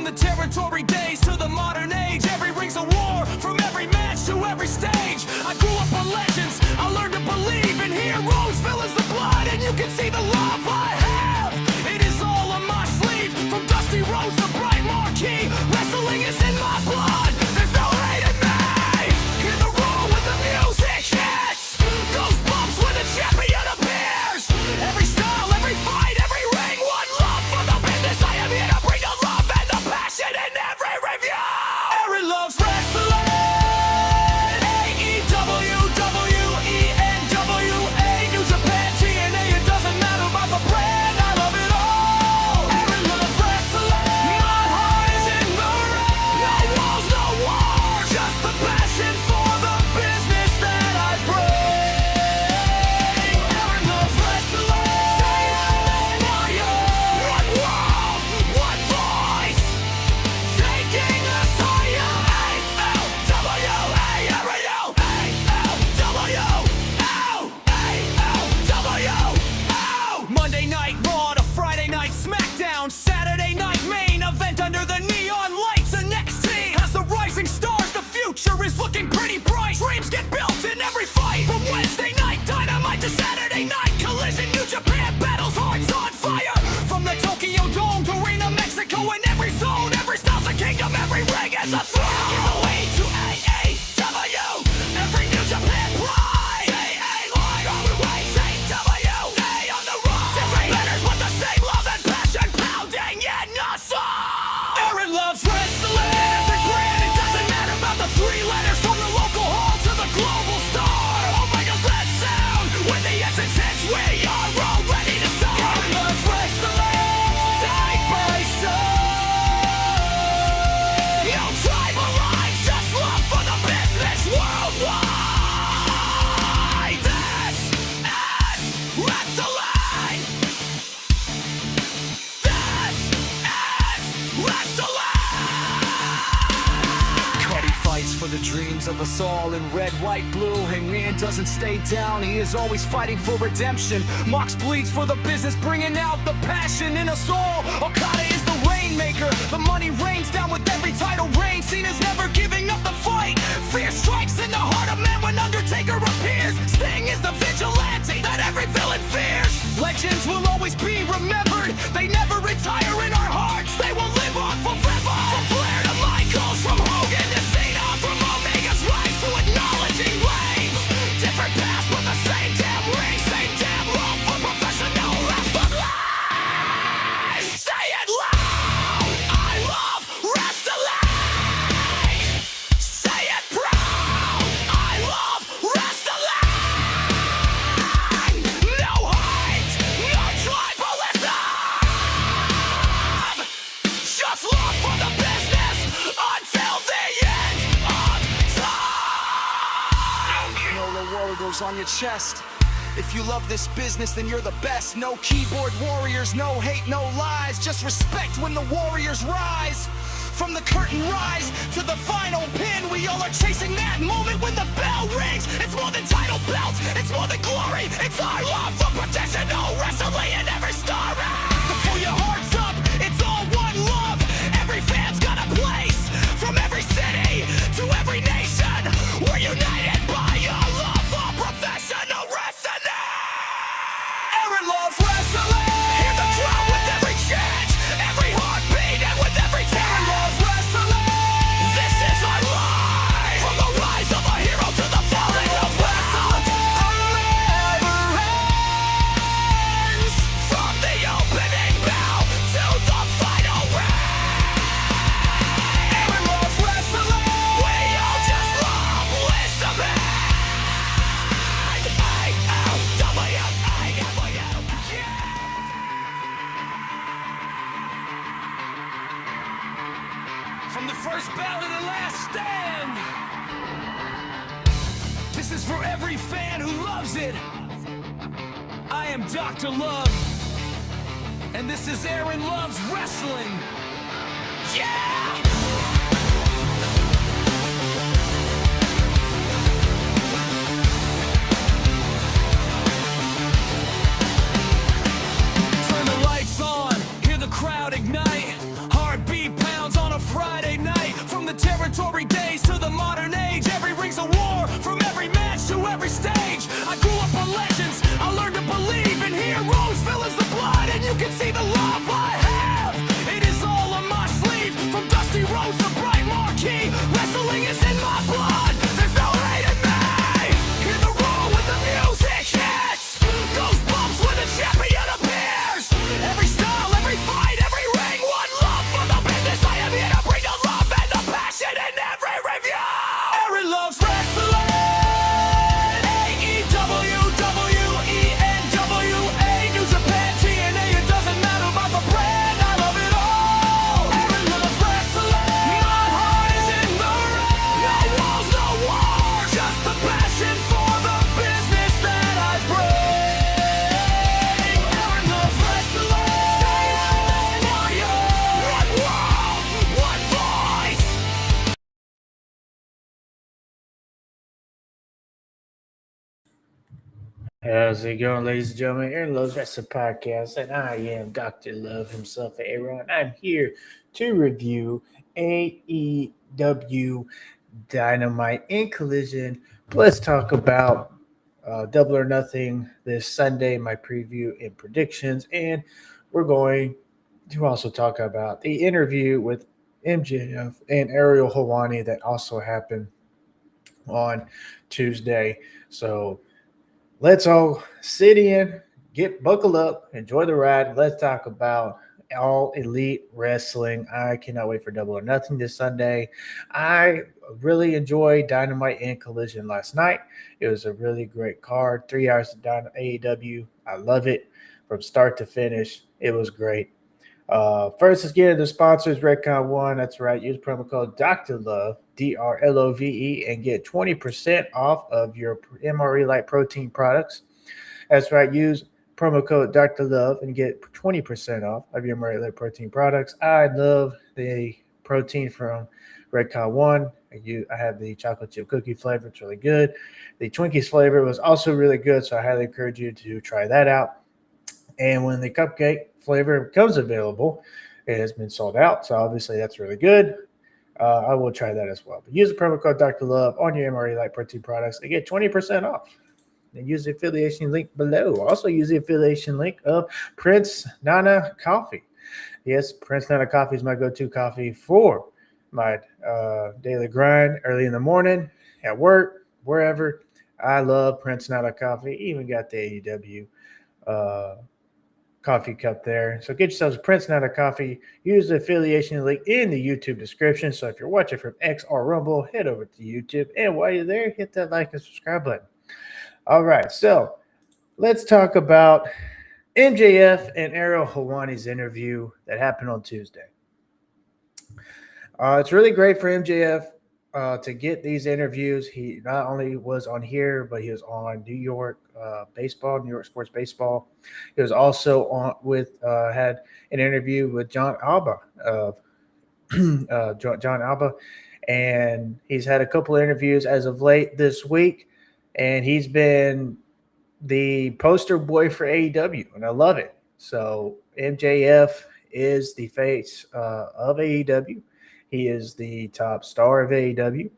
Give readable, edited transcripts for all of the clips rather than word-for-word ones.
the territory days to the modern age, every ring's a war, from every match to every stage. I grew up on legends, I learned to believe in heroes, villains, the blood, and you can see the love I have. It is all on my sleeve, from dusty roads to bright marquee. Wrestling is in my blood, there's no hate in me. Hear the roar when the music hits, goosebumps when the champion appears. Every style, every fight, every ring, one love for the business. I am here to bring the love and the passion in every review. Aaron loves wrestling. AEW, WENWA, New Japan, TNA. It doesn't matter about the brand, I love it all. Aaron loves wrestling. My heart is in the ring. No walls, no war, just the passion for the business that I bring. Aaron loves wrestling. Fire, one world, one voice, taking us higher. Monday Night Raw to Friday Night SmackDown, Saturday Night Main event under the neon lights. And NXT has the rising stars, the future is looking pretty bright. Dreams get built in every fight, from Wednesday Night Dynamite to Saturday Night Collision. New Japan battles, hearts on fire, from the Tokyo Dome to Arena, Mexico. In every zone, every style's a kingdom, every ring is a throne. Give the way to AEW, every New Japan pride. AEW, always AEW, on the road. Different banners with the same love and passion pounding in us all. Aaron loves wrestling. Every brand, it doesn't matter about the three letters, from the local hall to the global star. Oh my God, that sound, when the essence hits, we are all ready to start. Aaron loves wrestling, side by side. No tribal lines, just love for the business worldwide. This is wrestling. This is wrestling. Cuddy fights for the dreams of us all in red, white, blue. Hangman doesn't stay down, he is always fighting for redemption. Mox bleeds for the business, bringing out the passion in us all. Okada is the rainmaker, the money rains down with every title reign. Cena's never giving up the fight. Fear strikes in the heart of man when Undertaker appears. Sting is the vigilante that every villain fears. Legends will always be remembered, they never retire in our hearts. They will live on forever. From Flair to Michaels, from Hogan to Cena, from Omega's rise to acknowledging Reigns. Different paths but the same damn ring, same damn role for professional wrestling. Say it loud, I love wrestling. Say it proud, I love wrestling. No hate, no tribalism, just love for the business until the end of time. Know the warriors on your chest. If you love this business, then you're the best. No keyboard warriors, no hate, no lies. Just respect when the warriors rise. From the curtain rise to the final pin, we all are chasing that moment when the bell rings. It's more than title belts, it's more than glory. It's our love for professional wrestling in every story. So pull your hearts up, it's all one love. Every fan's got a place, from every city to every nation. We're united by a love for professional wrestling. Aaron loves wrestling. Hear the crowd with every chant, every heartbeat, and with every tear. Aaron loves wrestling. This is our life. From the rise of a hero to the falling of wrestling. Never ends. From the opening bell to the final ring. Aaron loves wrestling. We all just love listening. From the first bout to the last stand, this is for every fan who loves it. I am Dr. Love, and this is Aaron Loves Wrestling. Yeah! Turn the lights on, hear the crowd ignite. Heartbeat pounds on Friday night. From the territory days to the modern age, every ring's a war, from every match to every stage. I grew up on legends, I learned to believe in heroes, villains, the blood, and you can see the love I have. It is all on my sleeve, from Dusty Rhodes to Bright Marquee. Wrestling is in my blood, there's no hate in me. Hear the roar when the music hits, goosebumps when the champion appears. Every style, every fight, every ring, one love for the business. I am here to bring the love and the passion in every review. Aaron loves wrestling. AEW, WENWA, New Japan, TNA. It doesn't matter about the brand, I love it all. Aaron loves wrestling. My heart is in the ring. No walls, no war, just the passion for the business that I bring. Aaron loves wrestling. Fire, one world, one voice. How's it going, ladies and gentlemen? Aaron Love's Wrestling Podcast, and I am Dr. Love himself, Aaron. I'm here to review AEW Dynamite in Collision. Let's talk about Double or Nothing this Sunday, my preview and predictions, and we're going to also talk about the interview with MJF and Ariel Helwani that also happened on Tuesday. So let's all sit in, buckle up, enjoy the ride. Let's talk about All Elite Wrestling. I cannot wait for Double or Nothing this Sunday. I really enjoyed Dynamite and Collision last night. It was a really great card. 3 hours of AEW. I love it from start to finish. It was great. First, let's get into the sponsors. Redcon 1, that's right. Use promo code Dr. Love, DRLOVE, and get 20% off of your MRE Light protein products. That's right. Use promo code Dr. Love and get 20% off of your MRE Light protein products. I love the protein from Redcon 1. I have the chocolate chip cookie flavor. It's really good. The Twinkies flavor was also really good, so I highly encourage you to try that out. And when the cupcake flavor becomes available, it has been sold out. So obviously that's really good. I will try that as well. But use the promo code Dr. Love on your MRE Light protein products and get 20% off. And use the affiliation link below. Also use the affiliation link of Prince Nana Coffee. Yes, Prince Nana Coffee is my go-to coffee for my daily grind early in the morning, at work, wherever. I love Prince Nana Coffee. Even got the AEW coffee cup there. So get yourselves a Prince Nana Coffee. Use the affiliation link in the YouTube description. So if you're watching from X or Rumble, head over to YouTube. And while you're there, hit that like and subscribe button. All right. So let's talk about MJF and Ariel Helwani's interview that happened on Tuesday. It's really great for MJF to get these interviews. He not only was on here, but he was on New York baseball, New York Sports Baseball. He was also on had an interview with John Alba John Alba, and he's had a couple of interviews as of late this week, and he's been the poster boy for AEW, and I love it. So MJF is the face of AEW. He is the top star of AEW.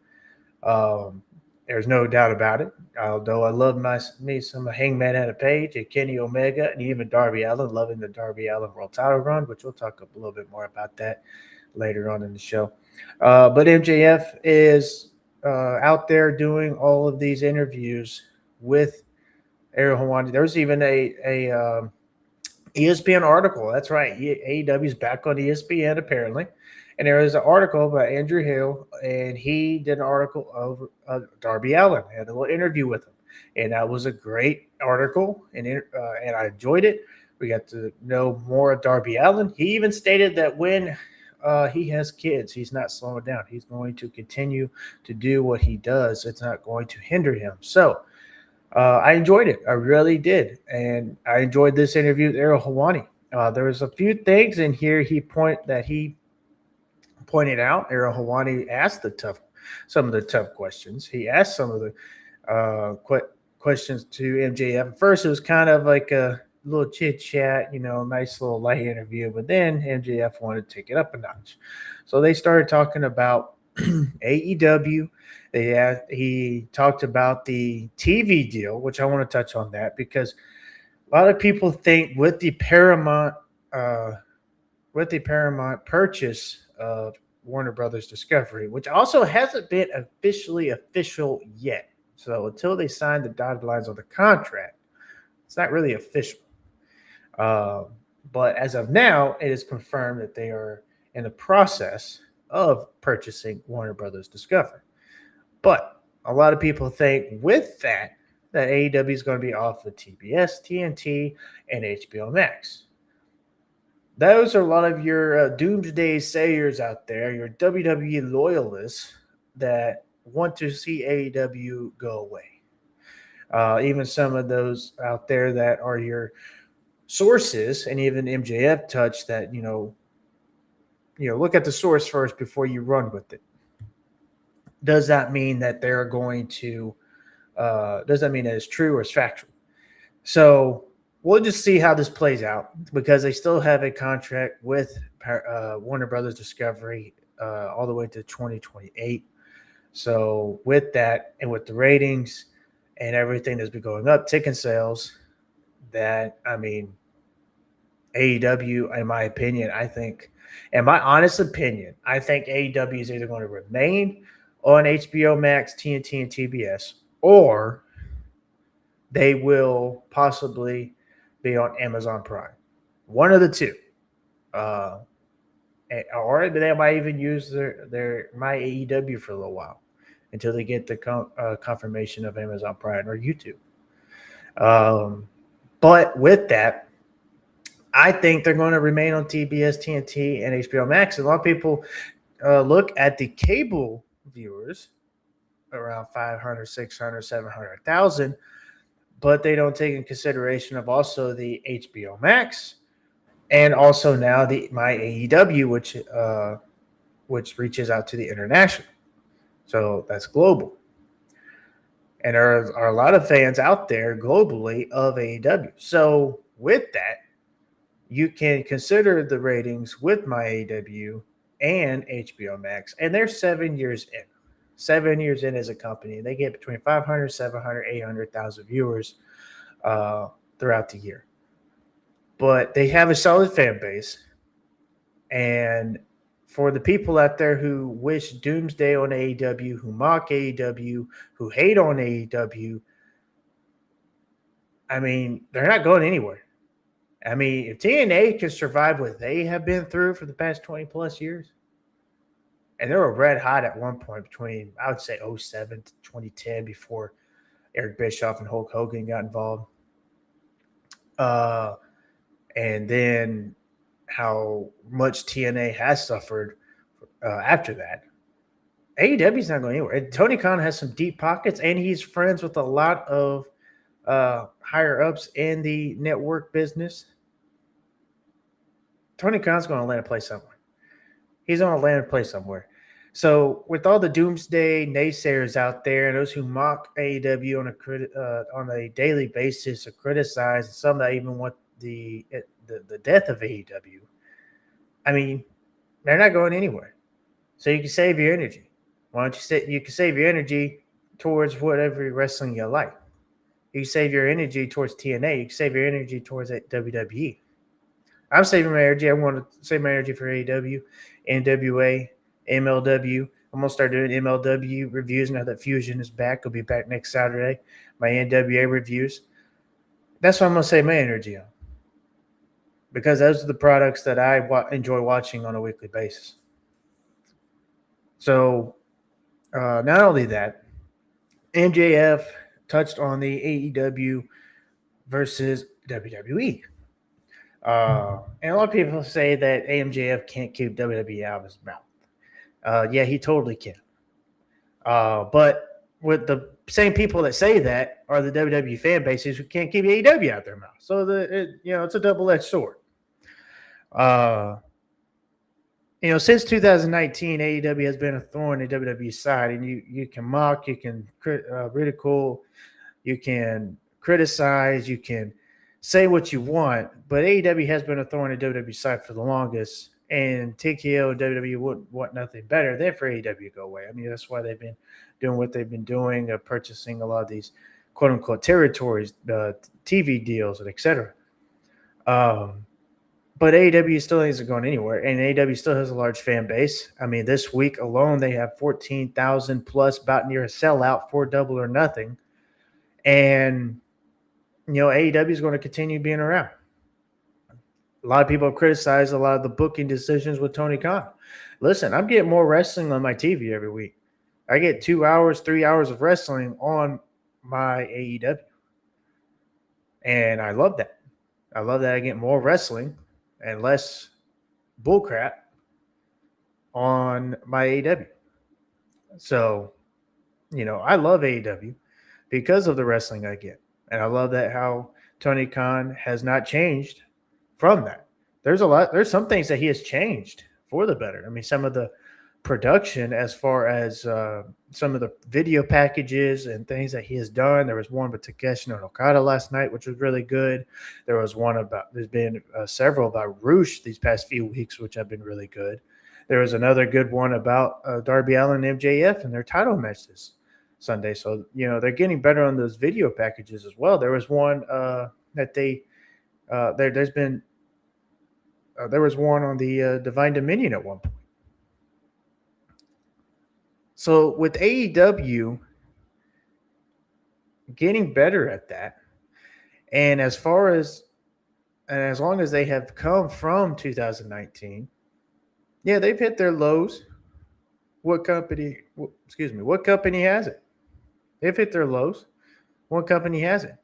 There's no doubt about it. Although I love me some Hangman Adam Page and Kenny Omega and even Darby Allin, loving the Darby Allin World Title run, which we'll talk a little bit more about that later on in the show. But MJF is out there doing all of these interviews with Ariel Helwani. There's even a ESPN article. That's right. AEW is back on ESPN apparently. And there was an article by Andrew Hill, and he did an article of Darby Allin. Had a little interview with him, and that was a great article, and I enjoyed it. We got to know more of Darby Allin. He even stated that when he has kids, he's not slowing down. He's going to continue to do what he does. It's not going to hinder him. So I enjoyed it. I really did, and I enjoyed this interview with Ariel Helwani. There was a few things in here he pointed out. Ariel Helwani asked some of the tough questions. He asked some of the questions to MJF. At first, it was kind of like little chit chat, nice little light interview. But then MJF wanted to take it up a notch, so they started talking about AEW. He talked about the TV deal, which I want to touch on that because a lot of people think uh, with the Paramount purchase of Warner Brothers Discovery, which also hasn't been official yet. So until they sign the dotted lines on the contract, it's not really official. Uh, but as of now, it is confirmed that they are in the process of purchasing Warner Brothers Discovery. But a lot of people think with that AEW is going to be off of TBS, TNT, and HBO Max. Those are a lot of your doomsday sayers out there, your WWE loyalists that want to see AEW go away. Even some of those out there that are your sources, and even MJF touched that, look at the source first before you run with it. Does that mean that they're going to, does that mean that it's true or it's factual? So we'll just see how this plays out because they still have a contract with Warner Brothers Discovery all the way to 2028. So with that and with the ratings and everything that's been going up, ticket sales, AEW, in my opinion, in my honest opinion, I think AEW is either going to remain on HBO Max, TNT, and TBS, or they will possibly be on Amazon Prime. One of the two. Or they might even use their My AEW for a little while until they get the confirmation of Amazon Prime or YouTube. But with that, I think they're going to remain on TBS, TNT, and HBO Max. A lot of people look at the cable viewers, around 500, 600, 700,000, but they don't take in consideration of also the HBO Max and also now the My AEW, which reaches out to the international. So that's global. And there are a lot of fans out there globally of AEW. So with that, you can consider the ratings with My AEW and HBO Max, and they're 7 years in. 7 years in as a company. They get between 500, 700, 800,000 viewers throughout the year. But they have a solid fan base. And for the people out there who wish doomsday on AEW, who mock AEW, who hate on AEW, they're not going anywhere. If TNA can survive what they have been through for the past 20 plus years, and they were red hot at one point between, I would say, 2007 to 2010 before Eric Bischoff and Hulk Hogan got involved. And then how much TNA has suffered after that. AEW's not going anywhere. And Tony Khan has some deep pockets, and he's friends with a lot of higher ups in the network business. Tony Khan's going to land a place somewhere. He's going to land a place somewhere. So with all the doomsday naysayers out there, those who mock AEW on a daily basis or criticize, and some that even want the death of AEW, they're not going anywhere. So you can save your energy. Why don't you can save your energy towards whatever wrestling you like. You can save your energy towards TNA. You can save your energy towards WWE. I'm saving my energy. I want to save my energy for AEW, NWA, MLW. I'm going to start doing MLW reviews now that Fusion is back. I'll be back next Saturday. My NWA reviews. That's what I'm going to save my energy on. Because those are the products that I enjoy watching on a weekly basis. So, not only that, MJF touched on the AEW versus WWE. And a lot of people say that MJF can't keep WWE out of his mouth. Yeah, he totally can. But with the same people that say that are the WWE fan bases who can't keep AEW out their mouth. So it's a double-edged sword. Since 2019, AEW has been a thorn in WWE's side, and you can mock, you can ridicule, you can criticize, you can say what you want, but AEW has been a thorn in WWE side for the longest, and TKO and WWE wouldn't want nothing better than for AEW to go away. I mean, that's why they've been doing what they've been doing, purchasing a lot of these quote unquote territories, TV deals, and etc. But AEW still isn't going anywhere, and AEW still has a large fan base. I mean, this week alone, they have 14,000 plus, about near a sellout for Double or Nothing. And, AEW is going to continue being around. A lot of people have criticized a lot of the booking decisions with Tony Khan. Listen, I'm getting more wrestling on my TV every week. I get 2 hours, 3 hours of wrestling on my AEW. And I love that. I love that I get more wrestling and less bullcrap on my AEW. So, I love AEW because of the wrestling I get. And I love that how Tony Khan has not changed from that. There's some things that he has changed for the better. I mean, some of the production as far as some of the video packages and things that he has done. There was one with Takeshi and Okada last night, which was really good. There's been several about Roosh these past few weeks, which have been really good. There was another good one about Darby Allin and MJF and their title match this Sunday. So, they're getting better on those video packages as well. There was one that there was one on the Divine Dominion at one point. So with AEW getting better at that, and as long as they have come from 2019, yeah, they've hit their lows. What company hasn't? They've hit their lows. What company hasn't?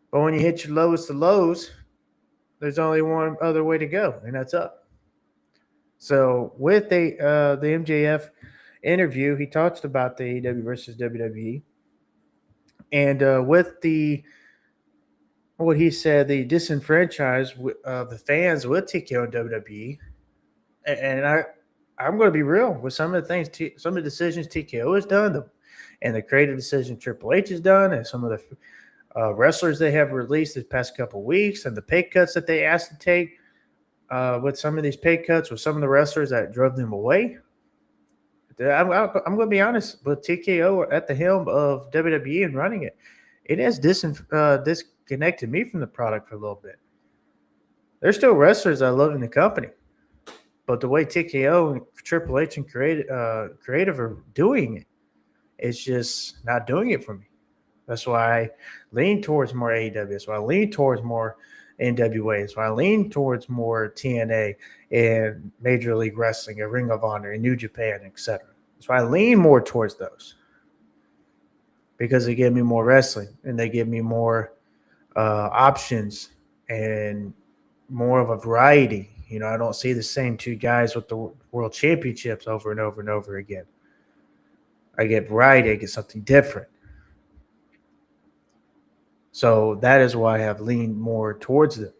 But when you hit your lowest of lows, there's only one other way to go, and that's up. So with the MJF interview, he talked about the AEW versus WWE, and with what he said, the disenfranchised of the fans with TKO and WWE, and I'm going to be real with some of the things, some of the decisions TKO has done, and the creative decision Triple H has done, and some of the wrestlers they have released the past couple of weeks, and the pay cuts that they asked to take with some of these pay cuts with some of the wrestlers that drove them away. I'm going to be honest, with TKO at the helm of WWE and running it, it has disconnected me from the product for a little bit. There's still wrestlers I love in the company, but the way TKO and Triple H and creative are doing it, it's just not doing it for me. That's why I lean towards more AEW. That's why I lean towards more NWA. That's why I lean towards more TNA and Major League Wrestling and Ring of Honor and New Japan, etc. That's why I lean more towards those, because they give me more wrestling and they give me more options and more of a variety. I don't see the same two guys with the world championships over and over and over again. I get variety. I get something different. So that is why I have leaned more towards them.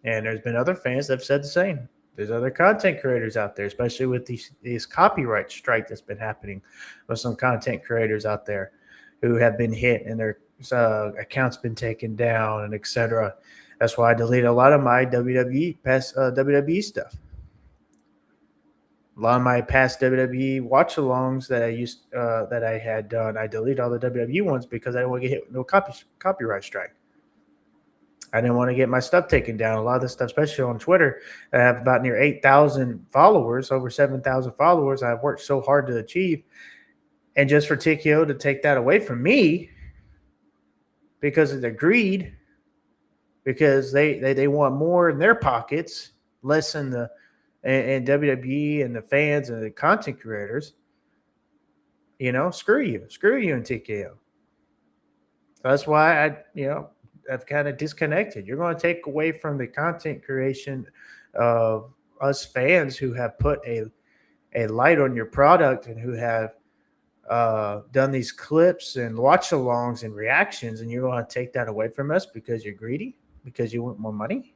And there's been other fans that have said the same. There's other content creators out there, especially with these copyright strike that's been happening with some content creators out there who have been hit and their accounts been taken down and etc. That's why I deleted a lot of my past WWE stuff. A lot of my past WWE watch-alongs that I had done, I deleted all the WWE ones because I didn't want to get hit with no copyright strike. I didn't want to get my stuff taken down. A lot of this stuff, especially on Twitter, I have about near 8,000 followers, over 7,000 followers. I've worked so hard to achieve, and just for TKO to take that away from me because of their greed, because they want more in their pockets, less in the and WWE and the fans and the content creators, screw you and TKO. That's why I've kind of disconnected. You're going to take away from the content creation of us fans who have put a light on your product and who have done these clips and watch-alongs and reactions, and you're going to take that away from us because you're greedy, because you want more money.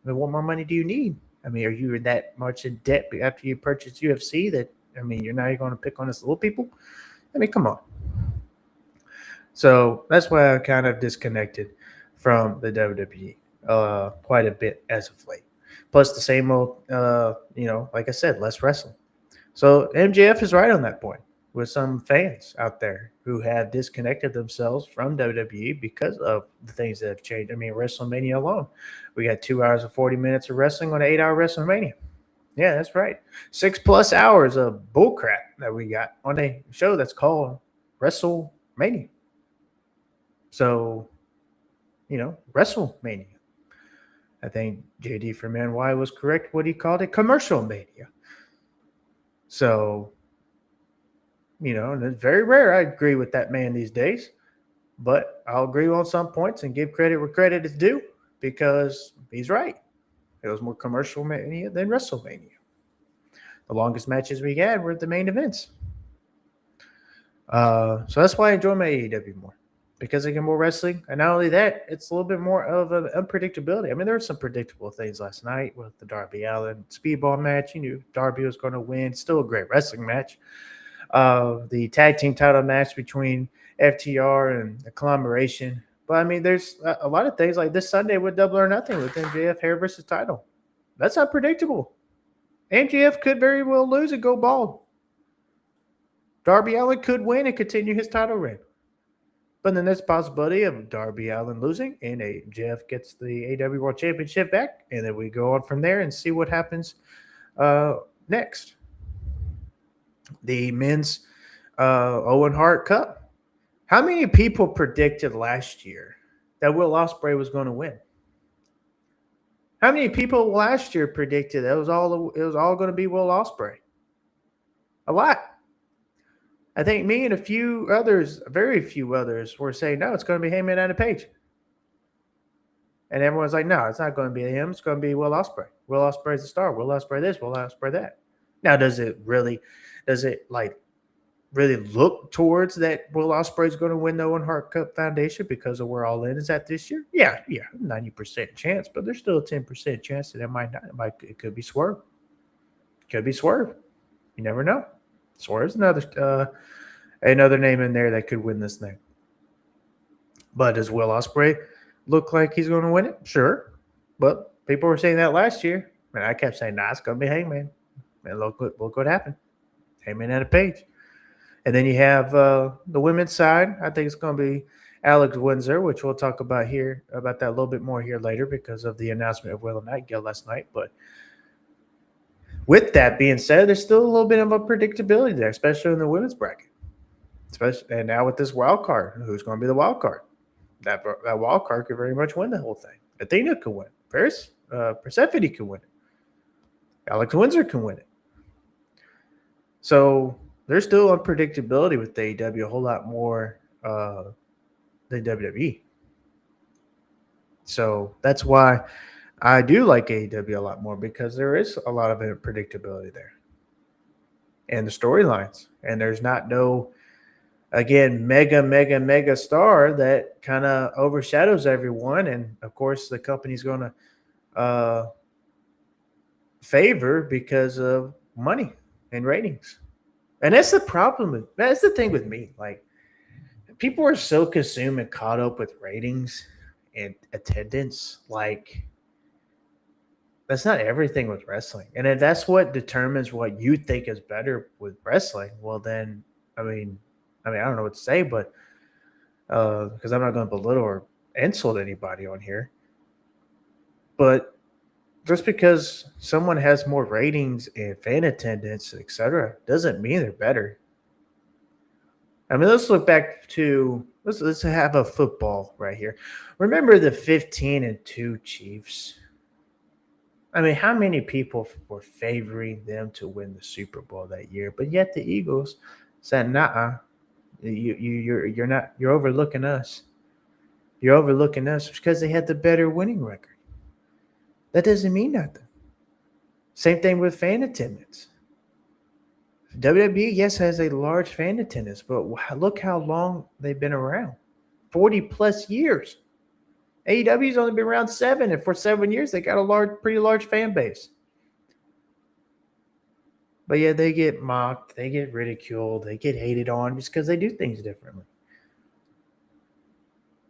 I mean, what more money do you need? I mean, are you that much in debt after you purchased UFC that, you're now going to pick on us little people? I mean, come on. So that's why I kind of disconnected from the WWE. quite a bit as of late. Plus the same old, like I said, less wrestling. So MJF is right on that point with some fans out there who have disconnected themselves from WWE because of the things that have changed. I mean, WrestleMania alone, we got 2 hours and 40 minutes of wrestling on an 8 hour WrestleMania. Yeah, that's right. 6+ hours of bullcrap that we got on a show that's called WrestleMania. So, WrestleMania. I think JD from NY was correct what he called it, commercial mania. So, and it's very rare I agree with that man these days, but I'll agree on some points and give credit where credit is due because he's right. It was more commercial mania than WrestleMania. The longest matches we had were the main events. So that's why I enjoy my AEW more because I get more wrestling. And not only that, it's a little bit more of an unpredictability. I mean, there were some predictable things last night with the Darby Allin speedball match. You knew Darby was going to win. Still a great wrestling match. The tag team title match between FTR and the Conglomeration. But I mean, there's a lot of things like this Sunday with Double or Nothing with MJF hair versus title. That's unpredictable. MJF could very well lose and go bald. Darby Allin could win and continue his title reign. But then there's a possibility of Darby Allin losing and MJF gets the AEW World Championship back. And then we go on from there and see what happens next. The men's Owen Hart Cup. How many people predicted last year that Will Ospreay was going to win? How many people last year predicted that it was all going to be Will Ospreay? A lot. I think me and a few others, very few others, were saying, no, it's going to be Heyman and Page. And everyone's like, no, it's not going to be him. It's going to be Will Ospreay. Will Ospreay's the star. Will Ospreay this, Will Ospreay that. Now, does it really look towards that Will Ospreay's going to win the Owen Hart Cup Foundation because of where All In is at this year? Yeah, 90% chance, but there's still a 10% chance that it could be Swerve. Could be Swerve. You never know. Swerve's another name in there that could win this thing. But does Will Ospreay look like he's going to win it? Sure. But people were saying that last year, and I kept saying, nah, it's going to be Hangman. And look what happened. Heyman had a Page. And then you have the women's side. I think it's going to be Alex Windsor, which we'll talk about that a little bit more here later because of the announcement of Willow Nightingale last night. But with that being said, there's still a little bit of a predictability there, especially in the women's bracket. And now with this wild card, who's going to be the wild card? That wild card could very much win the whole thing. Athena could win. Persephone could win it. Alex Windsor can win it. So there's still unpredictability with AEW, a whole lot more than WWE. So that's why I do like AEW a lot more because there is a lot of unpredictability there. And the storylines. And there's not mega star that kind of overshadows everyone. And, of course, the company's going to favor because of money and ratings. And that's the problem. That's the thing with me. Like, people are so consumed and caught up with ratings and attendance. Like, that's not everything with wrestling. And if that's what determines what you think is better with wrestling, well, then, I mean, I don't know what to say, but because I'm not going to belittle or insult anybody on here. But just because someone has more ratings and fan attendance, etc., doesn't mean they're better. I mean, let's look back to let's have a football right here. Remember the 15-2 Chiefs? I mean, how many people were favoring them to win the Super Bowl that year? But yet the Eagles said, "Nah, you're overlooking us. You're overlooking us because they had the better winning record." That doesn't mean nothing. Same thing with fan attendance. WWE, yes, has a large fan attendance, but look how long they've been around. 40+ years. AEW's only been around 7, and for 7 years, they got a pretty large fan base. But yeah, they get mocked, they get ridiculed, they get hated on just because they do things differently.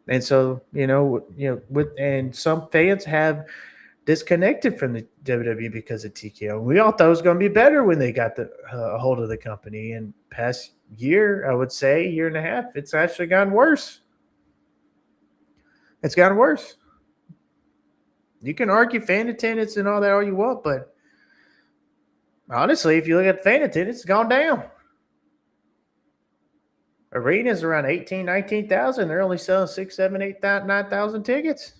And so, and some fans have disconnected from the WWE because of TKO. We all thought it was going to be better when they got the a hold of the company. And past year, I would say year and a half, it's actually gotten worse. It's gotten worse. You can argue fan attendance and all that all you want, but honestly, if you look at fan attendance, it's gone down. Arenas around 18, 19,000. They're only selling 6, 7, 8, 9,000 tickets.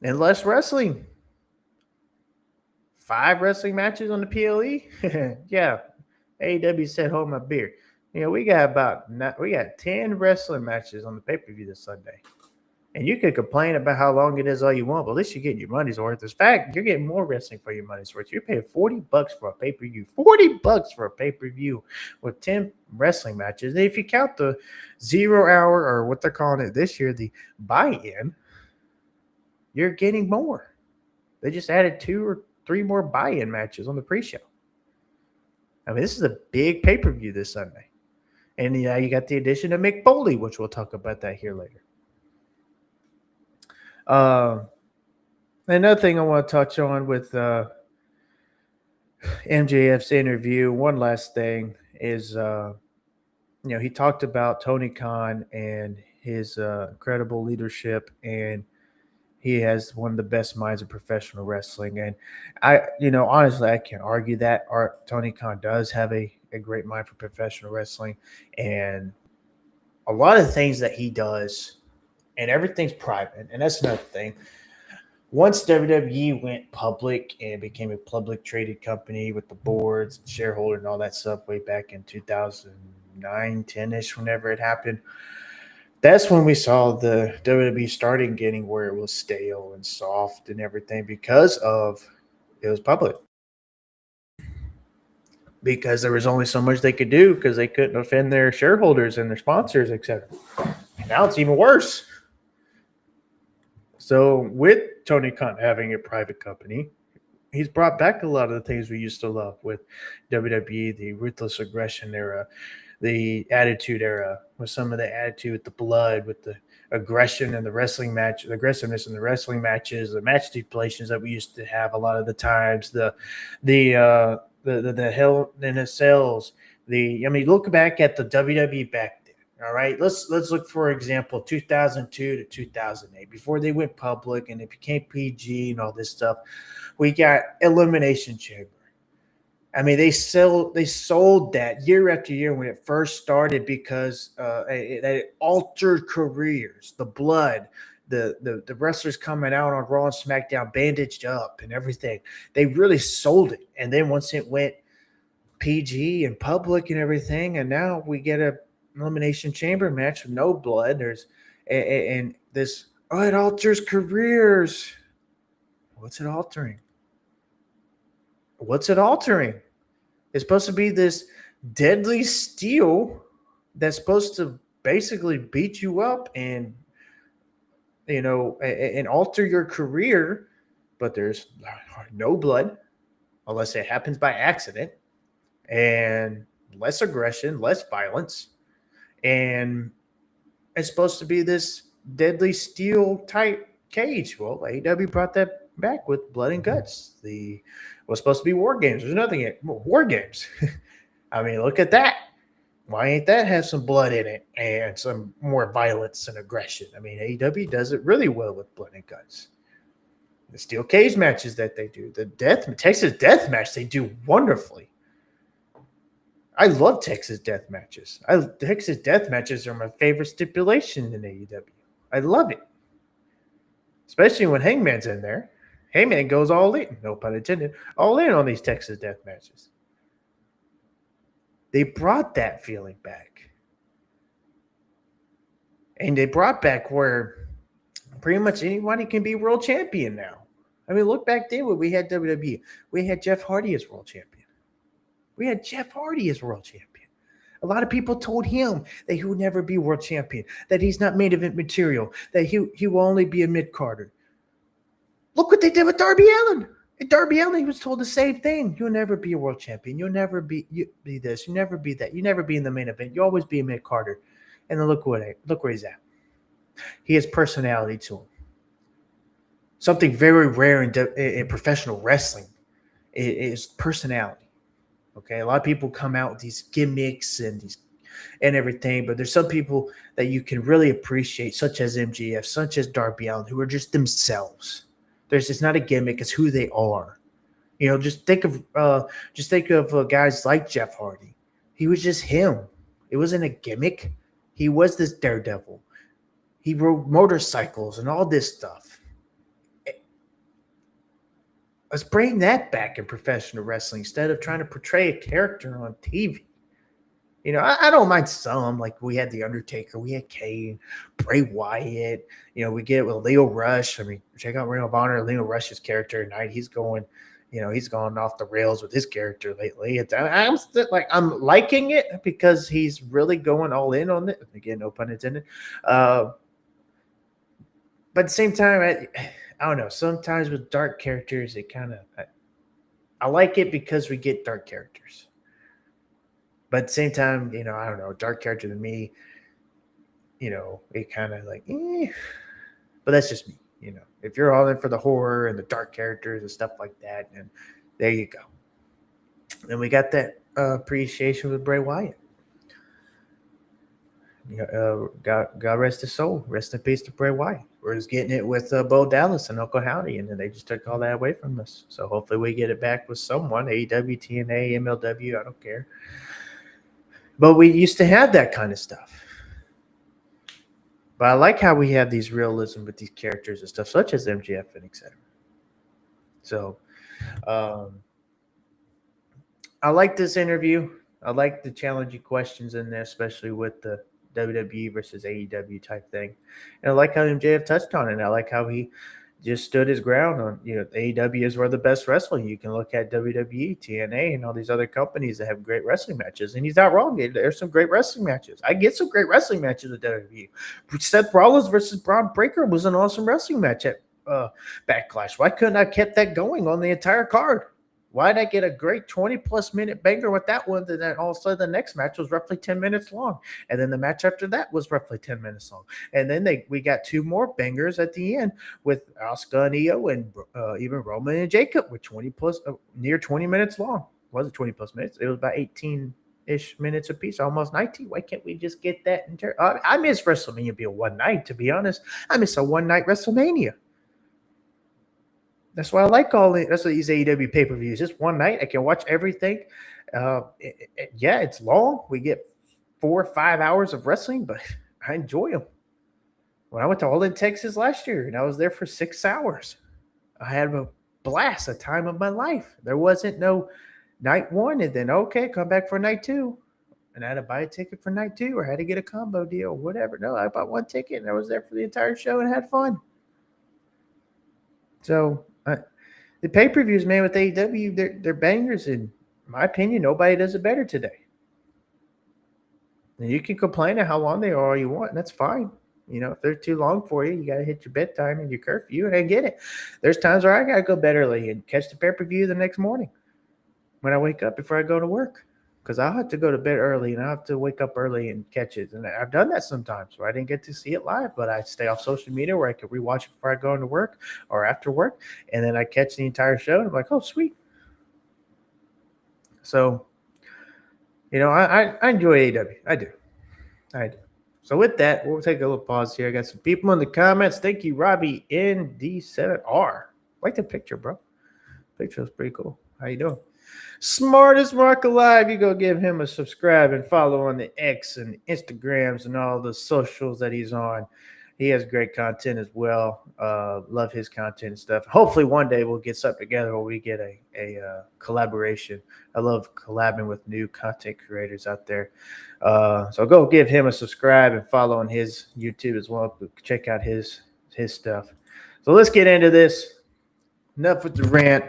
And less wrestling. 5 wrestling matches on the PLE. Yeah, AEW said, hold my beer. We got 10 wrestling matches on the pay-per-view this Sunday. And you could complain about how long it is all you want, but at least you're getting your money's worth. In fact, you're getting more wrestling for your money's worth. You're paying $40 for a pay-per-view. $40 for a pay-per-view with 10 wrestling matches. And if you count the 0 hour, or what they're calling it this year, the buy-in, you're getting more. They just added 2 or 3 more buy-in matches on the pre-show. I mean, this is a big pay-per-view this Sunday. And you got the addition of Mick Foley, which we'll talk about that here later. Another thing I want to touch on with MJF's interview, one last thing is, he talked about Tony Khan and his incredible leadership, and he has one of the best minds of professional wrestling. And honestly, I can't argue that. Tony Khan does have a great mind for professional wrestling, and a lot of the things that he does, and everything's private. And that's another thing. Once WWE went public and became a public traded company with the boards and shareholder and all that stuff way back in 2009, 10-ish, whenever it happened, that's when we saw the WWE starting getting where it was stale and soft and everything because it was public. Because there was only so much they could do because they couldn't offend their shareholders and their sponsors, etc. Now it's even worse. So with Tony Khan having a private company, he's brought back a lot of the things we used to love with WWE, the ruthless aggression era, the attitude era, with some of the attitude with the blood, with the aggression and the wrestling match, the aggressiveness in the wrestling matches, the match stipulations that we used to have a lot of the times, the hell in the cells. Look back at the WWE back. All right, let's look, for example, 2002 to 2008, before they went public and it became PG and all this stuff. We got Elimination Chamber. I mean, they sold that year after year when it first started because it altered careers. The blood, the wrestlers coming out on Raw and SmackDown bandaged up and everything. They really sold it. And then once it went PG and public and everything, and now we get a Elimination Chamber match with no blood. It alters careers. What's it altering? It's supposed to be this deadly steel that's supposed to basically beat you up and alter your career, but there's no blood unless it happens by accident, and less aggression, less violence. And it's supposed to be this deadly steel type cage. Well, AEW brought that back with blood and guts. It was supposed to be war games. There's nothing yet. War games. I mean, look at that. Why ain't that have some blood in it and some more violence and aggression? I mean, AEW does it really well with blood and guts. The steel cage matches that they do, the Texas death match, they do wonderfully. I love Texas death matches. Texas death matches are my favorite stipulation in AEW. I love it. Especially when Hangman's in there. Hangman goes all in, no pun intended, all in on these Texas death matches. They brought that feeling back. And they brought back where pretty much anybody can be world champion now. I mean, look back then when we had WWE. We had Jeff Hardy as world champion. A lot of people told him that he would never be world champion, that he's not main event material, that he will only be a mid-carder. Look what they did with Darby Allin. And Darby Allin, he was told the same thing. You'll never be a world champion. You'll never be this. You'll never be that. You'll never be in the main event. You'll always be a mid-carder. And then look where he's at. He has personality to him. Something very rare in professional wrestling is personality. Okay, a lot of people come out with these gimmicks and everything, but there's some people that you can really appreciate, such as MGF, such as Darby Allin, who are just themselves. It's not a gimmick; it's who they are. Just think of guys like Jeff Hardy. He was just him. It wasn't a gimmick. He was this daredevil. He rode motorcycles and all this stuff. Let's bring that back in professional wrestling instead of trying to portray a character on TV. I don't mind some. Like we had The Undertaker, we had Kane, Bray Wyatt. We get it with Leo Rush. I mean, check out Ring of Honor, Leo Rush's character tonight. He's going off the rails with his character lately. I'm liking it because he's really going all in on it. Again, no pun intended. But at the same time, I don't know. Sometimes with dark characters, I like it because we get dark characters. But at the same time, I don't know, dark character to me, it kind of like, but that's just me. If you're all in for the horror and the dark characters and stuff like that, and there you go. And we got that appreciation with Bray Wyatt. God rest his soul. Rest in peace to Bray Wyatt. We're just getting it with Bo Dallas and Uncle Howdy, and then they just took all that away from us. So hopefully we get it back with someone, AEW, TNA, MLW, I don't care. But we used to have that kind of stuff. But I like how we have these realism with these characters and stuff, such as MGF and etc. So I like this interview. I like the challenging questions in there, especially with the WWE versus AEW type thing. And I like how MJF touched on it. I like how he just stood his ground on, AEW is where the best wrestling. You can look at WWE, TNA, and all these other companies that have great wrestling matches. And he's not wrong. There's some great wrestling matches. I get some great wrestling matches with WWE. Seth Rollins versus Braun Breaker was an awesome wrestling match at Backlash. Why couldn't I kept that going on the entire card? Why did I get a great 20-plus minute banger with that one? And then all of a sudden the next match was roughly 10 minutes long. And then the match after that was roughly 10 minutes long. And then we got two more bangers at the end with Asuka and Io and even Roman and Jacob with near 20 minutes long. Was it 20-plus minutes? It was about 18-ish minutes apiece, almost 19. Why can't we just get that? I miss WrestleMania being one night, to be honest. I miss a one-night WrestleMania. That's why I like that's what these AEW pay-per-views. Just one night, I can watch everything. It's long. We get 4 or 5 hours of wrestling, but I enjoy them. When I went to All In Texas last year, and I was there for 6 hours, I had a blast, a time of my life. There wasn't no night one, and then, okay, come back for night two. And I had to buy a ticket for night two, or I had to get a combo deal, or whatever. No, I bought one ticket, and I was there for the entire show and had fun. So the pay-per-views, man, with AEW, they're bangers. In my opinion, nobody does it better today. And you can complain at how long they are all you want, and that's fine. If they're too long for you, you got to hit your bedtime and your curfew, and I get it. There's times where I got to go bed early and catch the pay-per-view the next morning when I wake up before I go to work. Because I'll have to go to bed early, and I'll have to wake up early and catch it. And I've done that sometimes where I didn't get to see it live, but I stay off social media where I can rewatch it before I go into work or after work. And then I catch the entire show, and I'm like, oh, sweet. So, I enjoy AEW. I do. So with that, we'll take a little pause here. I got some people in the comments. Thank you, Robbie ND7R. Like the picture, bro. Picture was pretty cool. How you doing? Smartest Mark alive. You go give him a subscribe and follow on the X and Instagrams and all the socials that he's on. He has great content as well. Love his content and stuff. Hopefully one day we'll get something together where we get a collaboration. I love collabing with new content creators out there. So go give him a subscribe and follow on his YouTube as well. Check out his stuff. So let's get into this. Enough with the rant.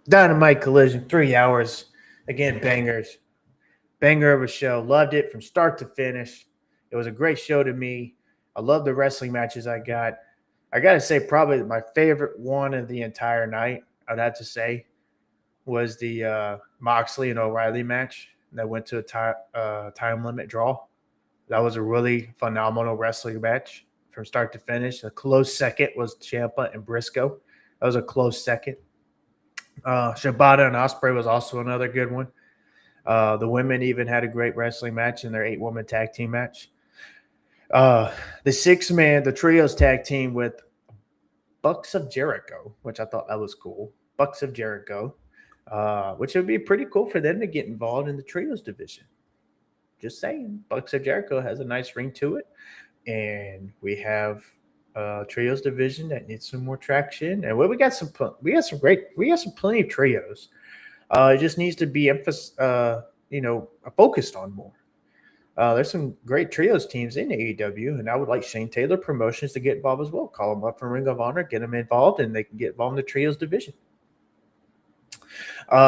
Dynamite Collision, 3 hours. Again, bangers. Banger of a show. Loved it from start to finish. It was a great show to me. I love the wrestling matches I got. I got to say probably my favorite one of the entire night, I'd have to say, was the Moxley and O'Reilly match that went to a time limit draw. That was a really phenomenal wrestling match from start to finish. A close second was Ciampa and Briscoe. That was a close second. Shibata and Ospreay was also another good one. The women even had a great wrestling match in their 8-woman tag team match. The 6-man, the trios tag team with Bucks of Jericho, which I thought that was cool. Bucks of Jericho, which would be pretty cool for them to get involved in the trios division. Just saying, Bucks of Jericho has a nice ring to it, and we have a trios division that needs some more traction. And we got some plenty of trios. It just needs to be focused on more. There's some great trios teams in AEW, and I would like Shane Taylor Promotions to get involved as well. Call them up from Ring of Honor, get them involved, and they can get involved in the trios division.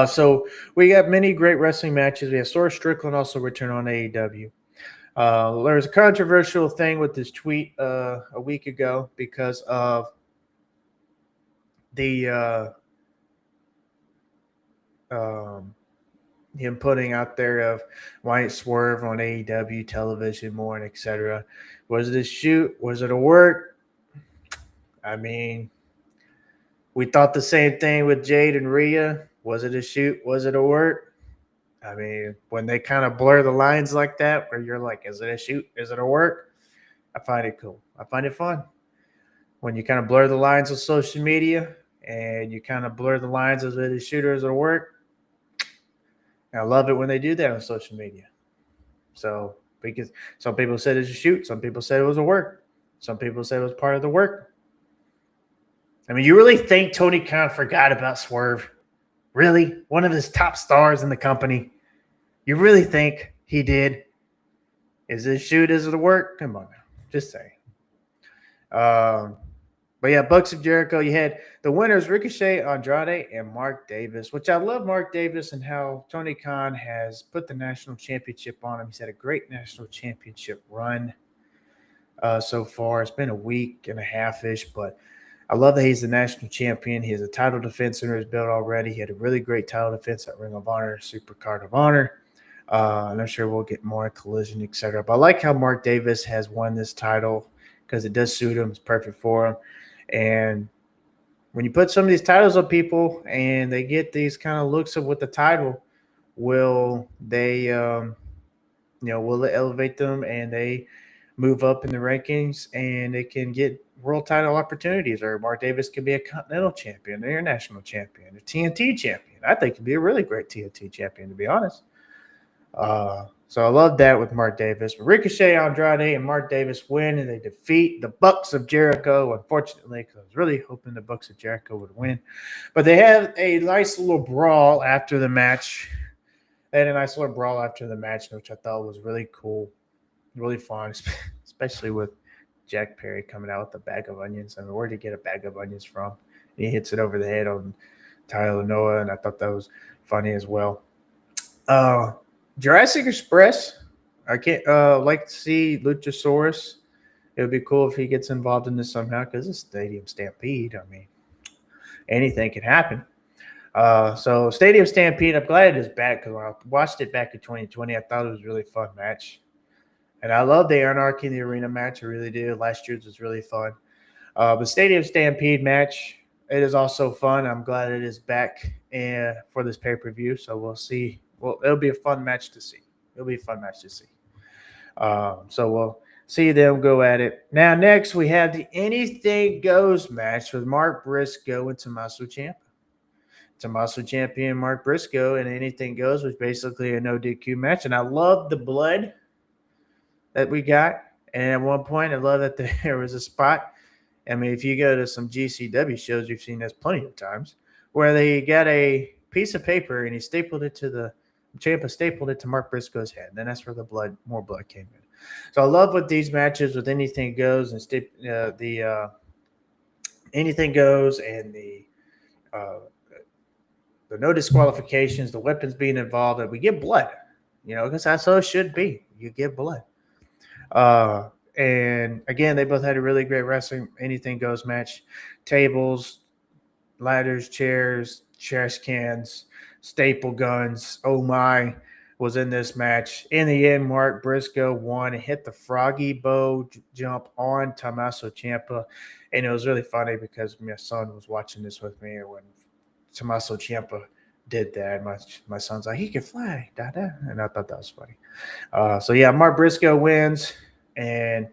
So we got many great wrestling matches. We have Sora Strickland also return on AEW. There was a controversial thing with this tweet a week ago because of the him putting out there of why it Swerve on AEW television more and etc. Was it a shoot? Was it a work? I mean, we thought the same thing with Jade and Rhea. Was it a shoot? Was it a work? I mean, when they kind of blur the lines like that, where you're like, is it a shoot? Is it a work? I find it cool. I find it fun. When you kind of blur the lines on social media and you kind of blur the lines of it a shoot or is it a work. I love it when they do that on social media. So, because some people said it's a shoot, some people said it was a work, some people said it was part of the work. I mean, you really think Tony Khan forgot about Swerve? Really? One of his top stars in the company? You really think he did? Is it a shoot? Is it a work? Come on now. Just saying. But yeah, Bucks of Jericho, you had the winners, Ricochet, Andrade, and Mark Davis, which I love Mark Davis and how Tony Khan has put the national championship on him. He's had a great national championship run so far. It's been a week and a half-ish, but I love that he's the national champion. He has a title defense under his belt already. He had a really great title defense at Ring of Honor, Super Card of Honor. And I'm sure we'll get more Collision, etc. But I like how Mark Davis has won this title because it does suit him. It's perfect for him. And when you put some of these titles on people and they get these kind of looks of with the title, will they, will it elevate them and they move up in the rankings and they can get world title opportunities, or Mark Davis could be a Continental champion, an international champion, a TNT champion. I think he'd be a really great TNT champion, to be honest. So I love that with Mark Davis. But Ricochet, Andrade, and Mark Davis win, and they defeat the Bucks of Jericho, unfortunately, because I was really hoping the Bucks of Jericho would win. But they have a nice little brawl after the match. They had a nice little brawl after the match, which I thought was really cool, really fun, especially with Jack Perry coming out with a bag of onions. I mean, where'd he get a bag of onions from? He hits it over the head on Tyler Noah, and I thought that was funny as well. Jurassic Express, I can't like to see Luchasaurus. It would be cool if he gets involved in this somehow because it's Stadium Stampede. I mean, anything can happen. So Stadium Stampede, I'm glad it is back because when I watched it back in 2020, I thought it was a really fun match. And I love the Anarchy in the Arena match. I really did. Last year's was really fun. But Stadium Stampede match, it is also fun. I'm glad it is back for this pay-per-view. So we'll see. Well, it'll be a fun match to see. It'll be a fun match to see. So we'll see them go at it. Now, next, we have the Anything Goes match with Mark Briscoe and Tommaso Ciampa. Tommaso Ciampa and Mark Briscoe and Anything Goes was basically a no DQ match. And I love the blood that we got. And at one point, I love that there was a spot. I mean, if you go to some GCW shows, you've seen this plenty of times, where they got a piece of paper and he stapled it to Ciampa stapled it to Mark Briscoe's head. Then that's where more blood came in. So I love what these matches with Anything Goes and the Anything Goes and the no disqualifications, the weapons being involved, that we get blood, because that's how it should be. You get blood. And again, they both had a really great wrestling Anything Goes match. Tables, ladders, chairs, trash cans, staple guns. Oh my, was in this match. In the end, Mark Briscoe won and hit the froggy bow jump on Tommaso Ciampa. And it was really funny because my son was watching this with me when Tommaso Ciampa did that. My son's like, he can fly, da-da. And I thought that was funny. So, yeah, Mark Briscoe wins and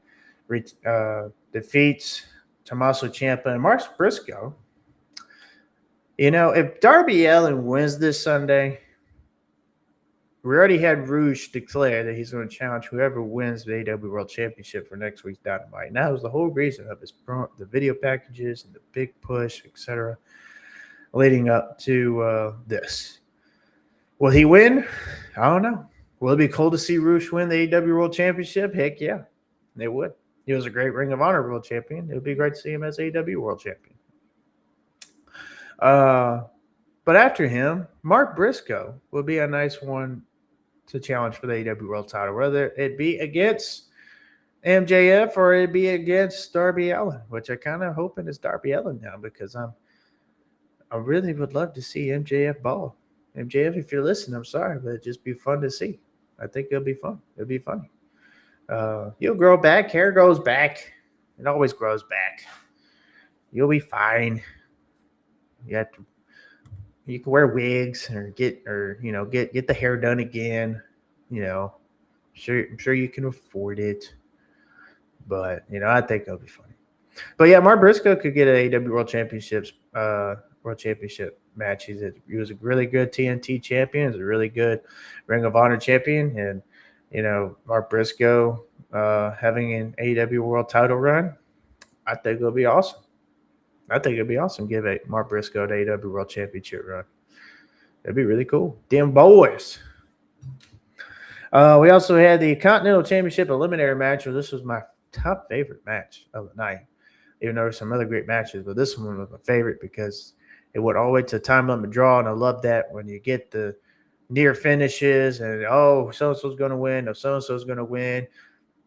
defeats Tommaso Ciampa. And Mark Briscoe, if Darby Allin wins this Sunday, we already had Rouge declare that he's going to challenge whoever wins the AEW World Championship for next week's Dynamite. And that was the whole reason of the video packages and the big push, etc., leading up to this. Will he win? I don't know. Will it be cool to see Rouge win the AEW World Championship? Heck yeah, it would. He was a great Ring of Honor World Champion. It would be great to see him as AEW World Champion. But after him, Mark Briscoe would be a nice one to challenge for the AEW World title, whether it be against MJF or it be against Darby Allin, which I kind of hoping is Darby Allin now because I really would love to see MJF ball. MJF, if you're listening, I'm sorry, but it'd just be fun to see. I think it'll be fun. It'll be funny. You'll grow back. Hair grows back. It always grows back. You'll be fine. You can wear wigs or get the hair done again. I'm sure you can afford it. But I think it'll be funny. But yeah, Mark Briscoe could get an AEW World Championship match. He was a really good TNT champion. He's a really good Ring of Honor champion, and Mark Briscoe having an AEW World title run, I think it'll be awesome. I think it'd be awesome. Give Mark Briscoe an AEW World Championship run. That'd be really cool. Damn boys. We also had the Continental Championship Eliminator match. This was my top favorite match of the night. Even though there were some other great matches, but this one was my favorite because it went all the way to time limit draw, and I love that when you get the near finishes and so-and-so's going to win, or so-and-so's going to win.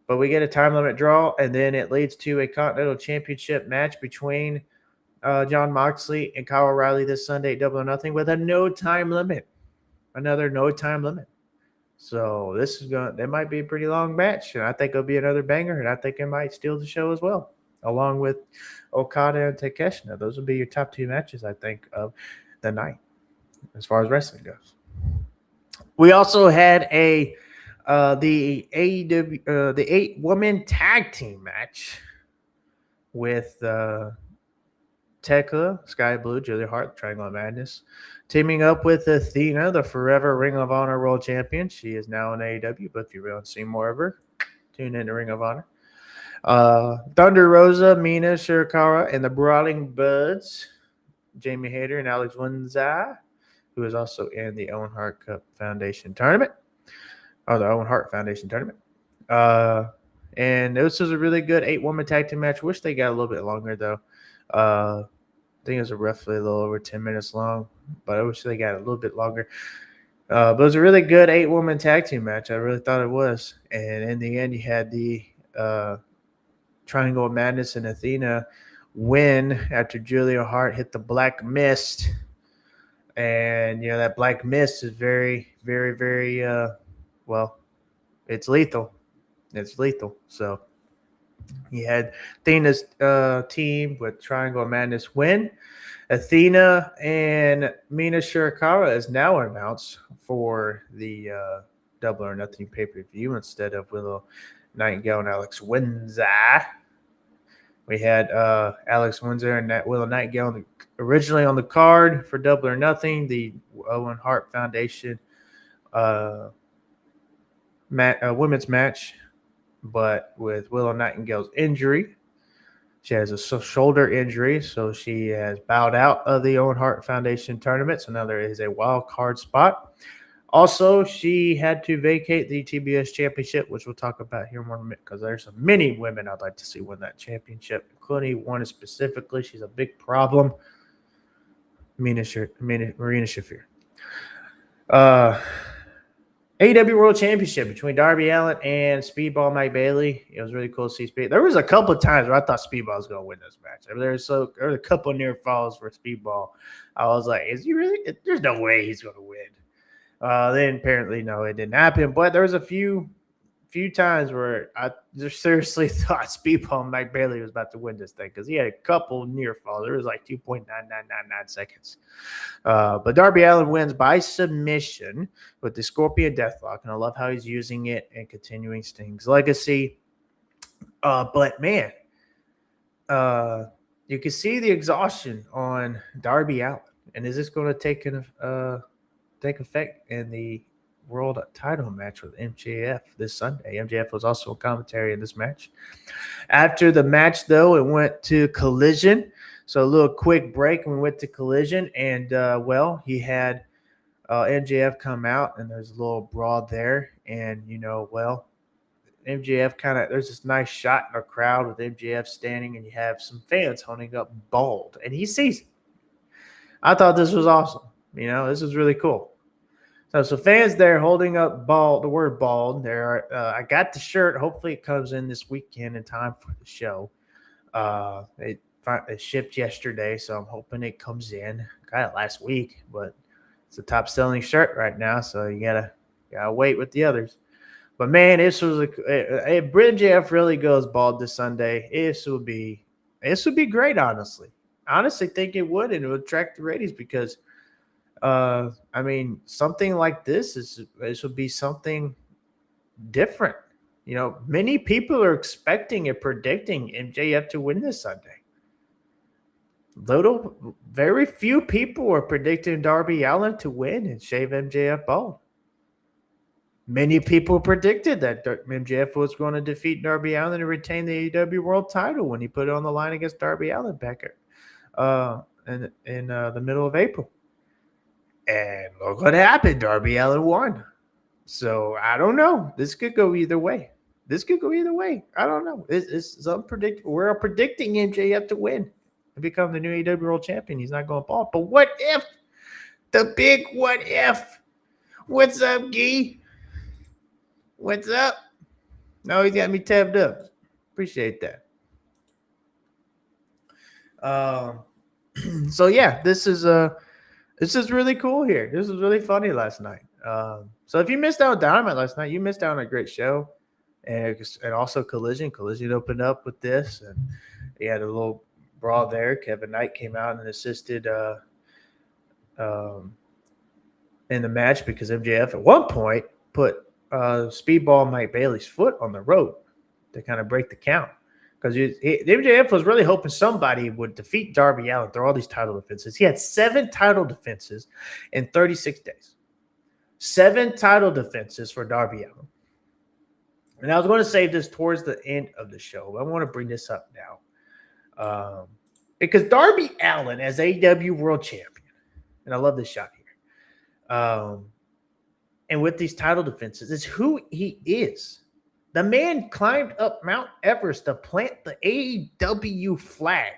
But we get a time limit draw, and then it leads to a Continental Championship match between Jon Moxley and Kyle O'Reilly this Sunday at Double or Nothing with a no time limit. Another no time limit. So that might be a pretty long match, and I think it'll be another banger, and I think it might steal the show as well, along with Okada and Takeshi. Now, those will be your top two matches, I think, of the night as far as wrestling goes. We also had the AEW the 8-woman tag team match with Tekla, Sky Blue, Julia Hart, Triangle of Madness, teaming up with Athena, the forever Ring of Honor World Champion. She is now in AEW, but if you want to see more of her, tune in to Ring of Honor. Thunder Rosa, Mina Shirakawa, and the Brawling Buds, Jamie Hayter and Alex Windsor, who is also in the Owen Hart Cup Foundation tournament, or the Owen Hart Foundation tournament. And this was a really good 8-woman tag team match. Wish they got a little bit longer, though. I think it was roughly a little over 10 minutes long, but I wish they got a little bit longer. But it was a really good 8-woman tag team match. I really thought it was. And in the end, you had the Triangle of Madness and Athena win after Julia Hart hit the Black Mist. And, that Black Mist is very, very, very, it's lethal. It's lethal. So you had Athena's team with Triangle of Madness win. Athena and Mina Shirakawa is now announced for the Double or Nothing pay-per-view instead of Willow Nightingale and Alex Windsor. We had Alex Windsor and Willow Nightingale originally on the card for Double or Nothing, the Owen Hart Foundation women's match. But with Willow Nightingale's injury, she has a shoulder injury, so she has bowed out of the Owen Hart Foundation tournament. So now there is a wild card spot. Also, she had to vacate the TBS championship, which we'll talk about here in one minute, because there's many women I'd like to see win that championship, including one specifically. She's a big problem, Marina Shafir. AEW World Championship between Darby Allin and Speedball Mike Bailey. It was really cool to see Speedball. There was a couple of times where I thought Speedball was going to win this match. There were a couple of near falls for Speedball. I was like, is he really? There's no way he's going to win. Then apparently, no, it didn't happen. But there was a few times where I just seriously thought Speedball Mike Bailey was about to win this thing because he had a couple near falls. There was like 2.9999 seconds. But Darby Allin wins by submission with the Scorpion Deathlock, and I love how he's using it and continuing Sting's legacy. But man, you can see the exhaustion on Darby Allin, and is this going to take effect in the world title match with MJF this Sunday? MJF was also a commentary in this match. After the match, though, it went to Collision. So a little quick break, and we went to Collision, and he had MJF come out, and there's a little brawl there, and MJF there's this nice shot in the crowd with MJF standing, and you have some fans holding up bald, and he sees it. I thought this was awesome. This is really cool. So fans there holding up bald, the word bald there. I got the shirt. Hopefully it comes in this weekend in time for the show. It shipped yesterday, so I'm hoping it comes in. Got it last week, but it's the top selling shirt right now, so you gotta wait with the others. But man, this was if MJF really goes bald this Sunday, this would be great. Honestly, I honestly think it would, and it would attract the ratings because. Something like this would be something different. Many people are expecting and predicting MJF to win this Sunday. Very few people are predicting Darby Allin to win and shave MJF bald. Many people predicted that MJF was going to defeat Darby Allin and retain the AEW World Title when he put it on the line against Darby Allin back in the middle of April. And look what happened. Darby Allin won. So I don't know. This could go either way. I don't know. It's unpredictable. We're predicting MJF to win and become the new AEW World Champion. He's not going bald. But what if? The big what if? What's up, Gee? What's up? No, he's got me tabbed up. Appreciate that. So yeah, this is really cool here. This was really funny last night. So if you missed out on Dynamite last night, you missed out on a great show. And also Collision. Collision opened up with this, and he had a little brawl there. Kevin Knight came out and assisted in the match because MJF at one point put Speedball Mike Bailey's foot on the rope to kind of break the count. Because MJF was really hoping somebody would defeat Darby Allin through all these title defenses. He had 7 title defenses in 36 days. 7 title defenses for Darby Allin. And I was going to save this towards the end of the show, but I want to bring this up now. Because Darby Allin as AEW World Champion, and I love this shot here, and with these title defenses, is who he is. The man climbed up Mount Everest to plant the AEW flag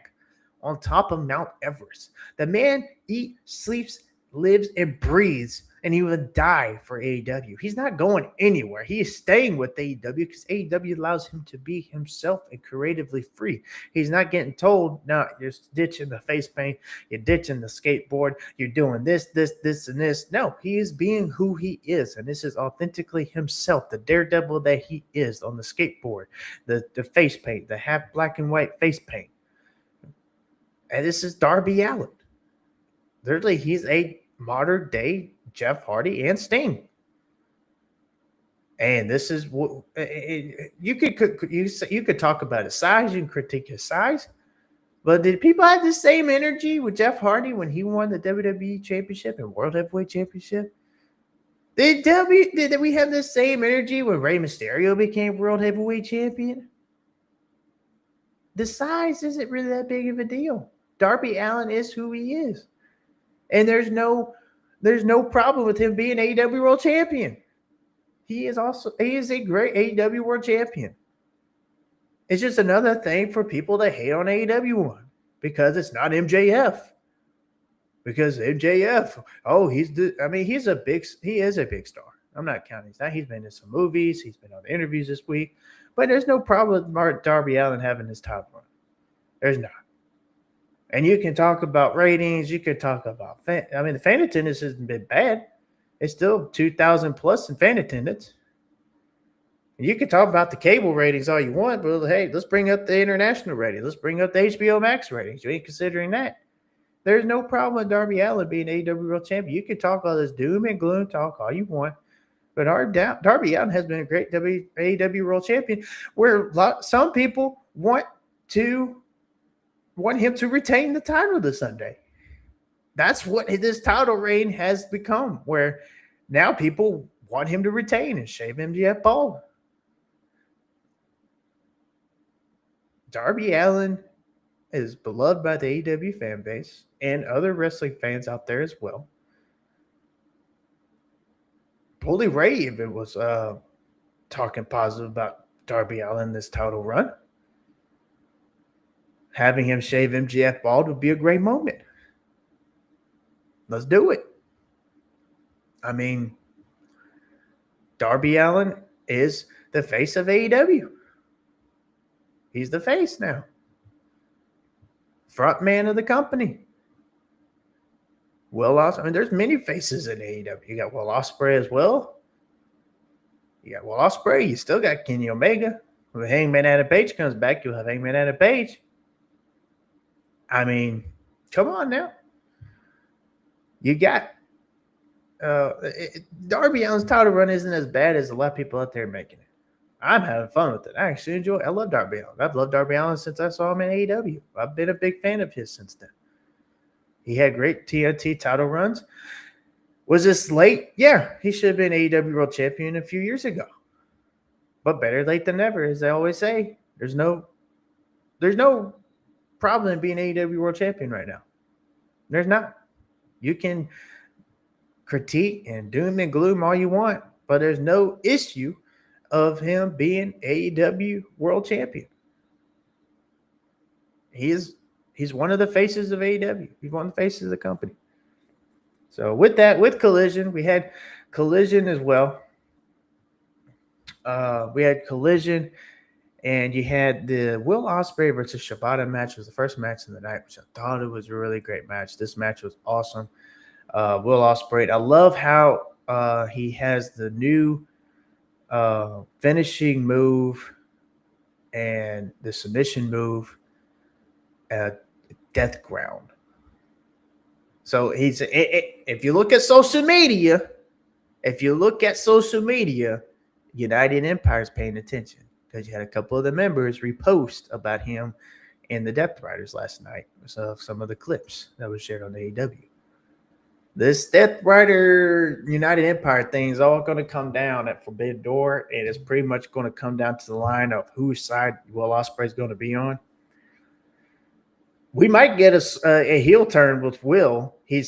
on top of Mount Everest. The man eats, sleeps, lives, and breathes, and he would die for AEW. He's not going anywhere. He is staying with AEW because AEW allows him to be himself and creatively free. He's not getting told, no, you're ditching the face paint, you're ditching the skateboard, you're doing this, and this. No, he is being who he is, and this is authentically himself, the daredevil that he is on the skateboard, the face paint, the half black and white face paint. And this is Darby Allin. Literally, he's a modern day Jeff Hardy and Sting. And this is what you could talk about his size, you can critique his size, but did people have the same energy with Jeff Hardy when he won the WWE Championship and World Heavyweight Championship? Did we have the same energy when Rey Mysterio became World Heavyweight Champion? The size isn't really that big of a deal. Darby Allin is who he is. And there's no problem with him being AEW World Champion. He is a great AEW World Champion. It's just another thing for people to hate on AEW one because it's not MJF. Because MJF, he is a big star. I'm not counting that. He's been in some movies. He's been on the interviews this week. But there's no problem with Darby Allin having his top run. There's not. And you can talk about ratings. You could talk about the fan attendance hasn't been bad. It's still 2,000 plus in fan attendance. And you can talk about the cable ratings all you want, but hey, let's bring up the international ratings. Let's bring up the HBO Max ratings. You ain't considering that. There's no problem with Darby Allin being AEW World Champion. You can talk all this doom and gloom talk all you want, but Darby Allin has been a great AEW World Champion, where some people want him to retain the title this Sunday. That's what this title reign has become, where now people want him to retain and shave MJF bald. Darby Allin is beloved by the AEW fan base and other wrestling fans out there as well. Bully Ray even was talking positive about Darby Allin this title run. Having him shave MJF bald would be a great moment. Let's do it. I mean, Darby Allin is the face of AEW. He's the face now. Front man of the company. Will Ospreay. I mean, there's many faces in AEW. You got Will Ospreay as well. You got Will Ospreay. You still got Kenny Omega. When Hangman Adam Page comes back, you'll have Hangman Adam Page. I mean, come on now. You got Darby Allin's title run isn't as bad as a lot of people out there making it. I'm having fun with it. I actually enjoy it. I love Darby Allin. I've loved Darby Allin since I saw him in AEW. I've been a big fan of his since then. He had great TNT title runs. Was this late? Yeah, he should have been AEW World Champion a few years ago. But better late than never, as I always say. There's no problem in being AEW World Champion right now. There's not. You can critique and doom and gloom all you want, but there's no issue of him being AEW World Champion. He's one of the faces of AEW. He's one of the faces of the company. So with that, with Collision, we had Collision as well. We had Collision, and you had the Will Ospreay versus Shibata match. It was the first match of the night, which I thought it was a really great match. This match was awesome. Will Ospreay. I love how he has the new finishing move and the submission move at Death Ground. So if you look at social media, United Empire is paying attention because you had a couple of the members repost about him and the Death Riders last night. So some of the clips that was shared on AEW. This Death Rider United Empire thing is all going to come down at Forbidden Door, and it's pretty much going to come down to the line of whose side Will Ospreay is going to be on. We might get a heel turn with Will. He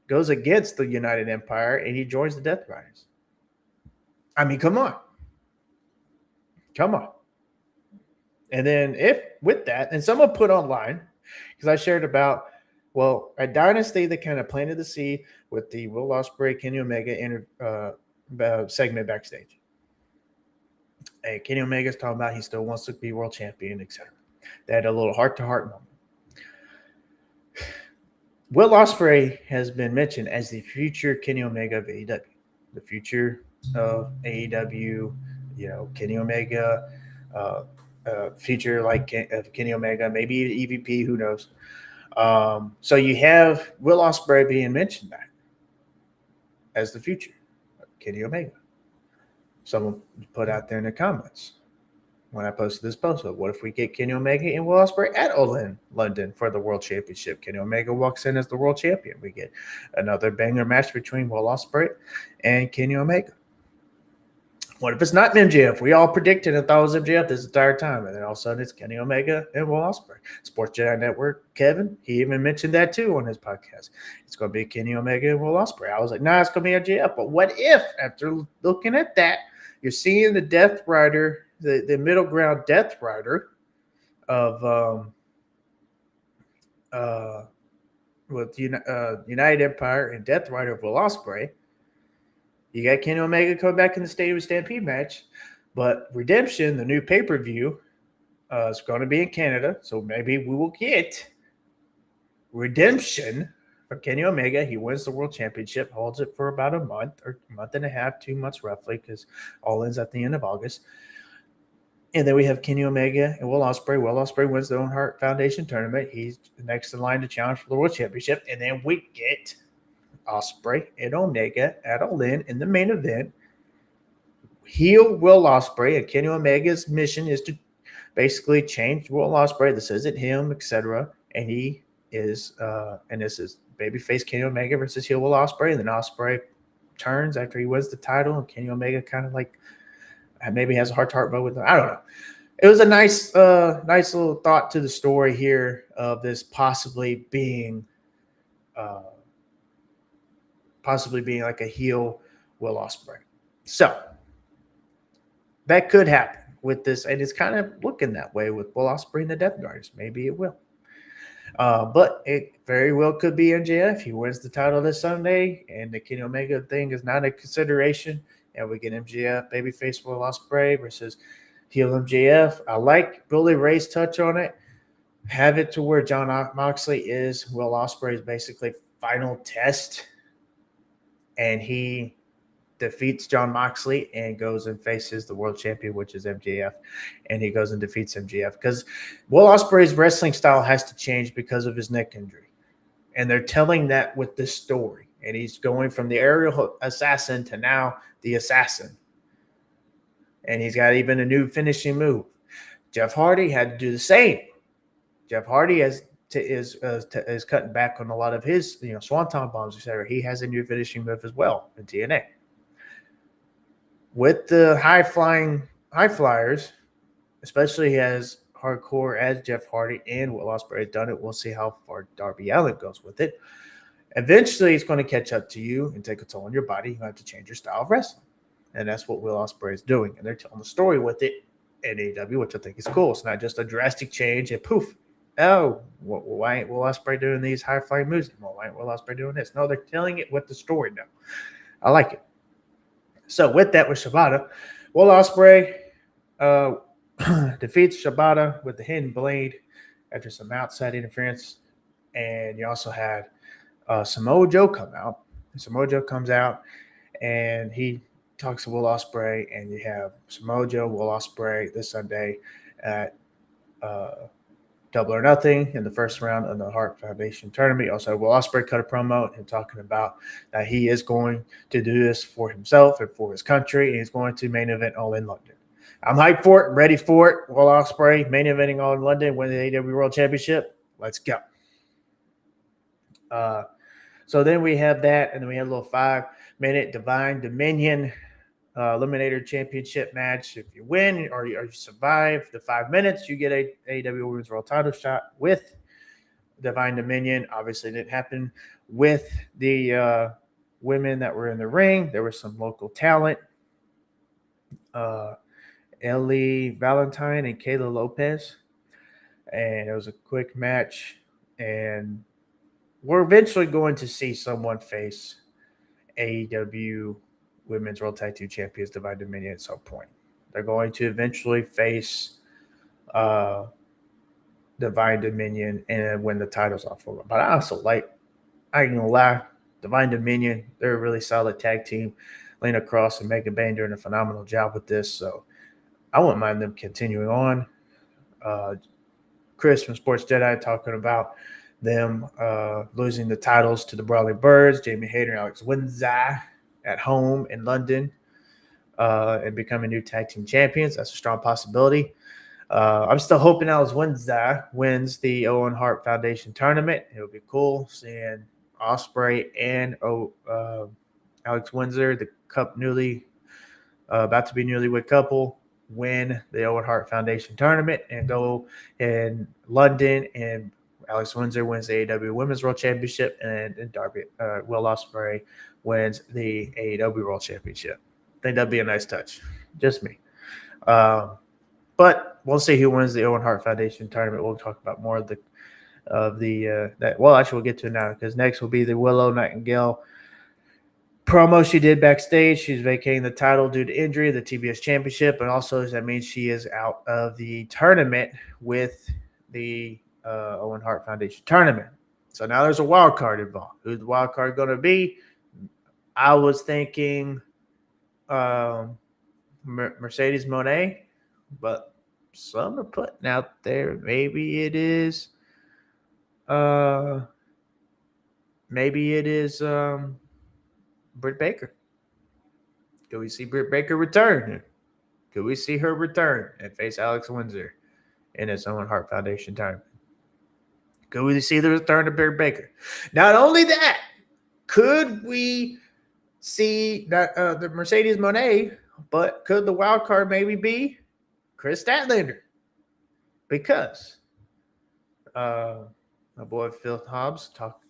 goes against the United Empire, and he joins the Death Riders. I mean, come on. And then with that, and someone put online, because I shared about, well, at Dynasty, they kind of planted the seed with the Will Ospreay, Kenny Omega segment backstage. And Kenny Omega's talking about he still wants to be world champion, etc. They had a little heart-to-heart moment. Will Ospreay has been mentioned as the future Kenny Omega of AEW. The future of AEW, Kenny Omega, future of Kenny Omega, maybe EVP, who knows. So you have Will Ospreay being mentioned that as the future of Kenny Omega. Someone put out there in the comments when I posted this post of, what if we get Kenny Omega and Will Ospreay at London for the World Championship? Kenny Omega walks in as the world champion. We get another banger match between Will Ospreay and Kenny Omega. What if it's not MJF? We all predicted and thought it was MJF this entire time, and then all of a sudden it's Kenny Omega and Will Ospreay. Sports Jedi Network, Kevin, he even mentioned that too on his podcast. It's going to be Kenny Omega and Will Ospreay. I was like, nah, it's going to be MJF. But what if, after looking at that, you're seeing the Death Rider, the middle ground Death Rider of with United Empire and Death Rider of Will Ospreay. You got Kenny Omega coming back in the Stadium Stampede match, but Redemption, the new pay-per-view, is going to be in Canada, so maybe we will get Redemption for Kenny Omega. He wins the World Championship, holds it for about a month or a month and a half, 2 months roughly, because all ends at the end of August. And then we have Kenny Omega and Will Ospreay. Will Ospreay wins the Owen Hart Foundation tournament. He's next in line to challenge for the World Championship. And then we get Ospreay and Omega at All In the main event. Heel Will Ospreay, and Kenny Omega's mission is to basically change Will Ospreay. This isn't him, etc. And he is, and this is babyface Kenny Omega versus heel Will Ospreay. And then Ospreay turns after he wins the title, and Kenny Omega kind of like maybe has a heart-to-heart moment with him. I don't know. It was a nice little thought to the story here of this possibly being like a heel Will Ospreay. So that could happen with this, and it's kind of looking that way with Will Ospreay and the Death Guardians. Maybe it will. But it very well could be MJF. He wins the title this Sunday, and the Kenny Omega thing is not a consideration. And we get MJF, babyface Will Ospreay versus heel MJF. I like Billy Ray's touch on it. Have it to where Jon Moxley is Will Ospreay's basically final test, and he defeats Jon Moxley and goes and faces the world champion, which is MJF, and he goes and defeats MJF because Will Ospreay's wrestling style has to change because of his neck injury, and they're telling that with this story. And he's going from the aerial assassin to now the assassin. And he's got even a new finishing move. Jeff Hardy had to do the same. Jeff Hardy is cutting back on a lot of his swanton bombs, etc. He has a new finishing move as well in TNA. With the high flyers, especially as hardcore as Jeff Hardy and Will Ospreay have done it, we'll see how far Darby Allin goes with it. Eventually, it's going to catch up to you and take a toll on your body. You have to change your style of wrestling. And that's what Will Ospreay is doing. And they're telling the story with it in AEW, which I think is cool. It's not just a drastic change and poof. Oh, why ain't Will Ospreay doing these high-flying moves? Well, why ain't Will Ospreay doing this? No, they're telling it with the story now. I like it. So with that, with Shibata, Will Ospreay defeats Shibata with the hidden blade after some outside interference. And you also had Samoa Joe come out. Samoa Joe comes out and he talks to Will Ospreay, and you have Samoa Joe, Will Ospreay this Sunday at Double or Nothing in the first round of the Hart Foundation tournament. Also, Will Ospreay cut a promo and talking about that he is going to do this for himself and for his country, and he's going to main event All in London. I'm hyped for it, ready for it. Will Ospreay main eventing All in London, winning the AEW World Championship. Let's go. So then we have that, and then we have a little 5-minute Divine Dominion Eliminator Championship match. If you win or you survive the 5 minutes, you get a AEW Women's World Title shot with Divine Dominion. Obviously, it didn't happen with the women that were in the ring. There was some local talent, Ellie Valentine and Kayla Lopez, and it was a quick match, and we're eventually going to see someone face AEW Women's World Tag Team Champions Divine Dominion at some point. They're going to eventually face Divine Dominion and win the titles off of them. But I also I ain't gonna lie, Divine Dominion, they're a really solid tag team. Lena Cross and Megan Bain doing a phenomenal job with this. So I wouldn't mind them continuing on. Chris from Sports Jedi talking about them losing the titles to the Brawling Birds, Jamie Hayter and Alex Windsor at home in London, and becoming new tag team champions. That's a strong possibility. I'm still hoping Alex Windsor wins the Owen Hart Foundation tournament. It would be cool seeing Ospreay and Alex Windsor, the about to be newlywed couple, win the Owen Hart Foundation tournament and go in London, and Alex Windsor wins the AEW Women's World Championship, and Will Ospreay wins the AEW World Championship. I think that'd be a nice touch. Just me. But we'll see who wins the Owen Hart Foundation tournament. We'll talk about more of that. Well, actually, we'll get to it now because next will be the Willow Nightingale promo she did backstage. She's vacating the title due to injury, the TBS Championship, and also that means she is out of the tournament with the Owen Hart Foundation tournament. So now there's a wild card involved. Who's the wild card going to be? I was thinking Mercedes Moné, but some are putting out there maybe it is Britt Baker. Could we see Britt Baker return? Could we see her return and face Alex Windsor in his Owen Hart Foundation tournament? Could we see the return of Britt Baker? Not only that, could we see that the Mercedes Moné, but could the wild card maybe be Chris Statlander? Because my boy Phil Hobbs talked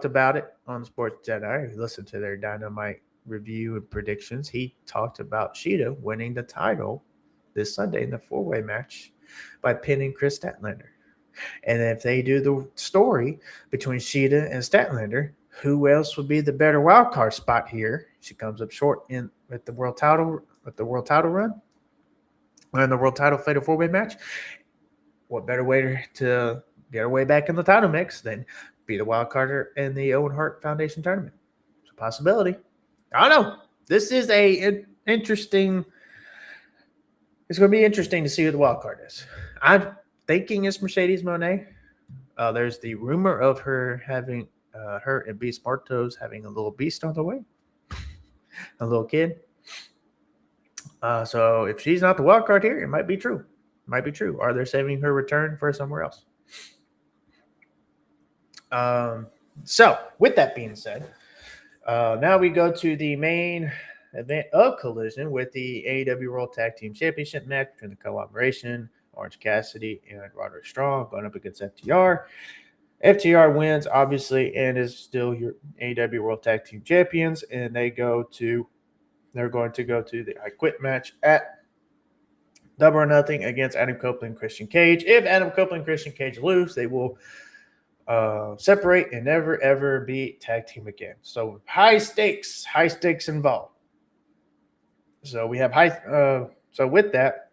about it on Sports Jedi. He listened to their Dynamite review and predictions. He talked about Sheeta winning the title this Sunday in the 4-way match by pinning Chris Statlander. And if they do the story between Sheeta and Statlander, who else would be the better wild card spot here? She comes up short with the world title run and the world title fatal 4-way match. What better way to get her way back in the title mix than be the wild carder in the Owen Hart Foundation tournament? It's a possibility. I don't know. This is interesting. It's going to be interesting to see who the wild card is. I'm thinking it's Mercedes Moné. There's the rumor of her having her and Beast Bartos having a little beast on the way, a little kid. So if she's not the wild card here, it might be true. Might be true. Are they saving her return for somewhere else? So with that being said, now we go to the main event of Collision with the AEW World Tag Team Championship match between the Collaboration, Orange Cassidy, and Roderick Strong going up against FTR. FTR wins, obviously, and is still your AEW World Tag Team Champions, and they're going to go to the I Quit match at Double or Nothing against Adam Copeland and Christian Cage. If Adam Copeland and Christian Cage lose, they will separate and never, ever be tag team again. So high stakes involved. So we have so with that,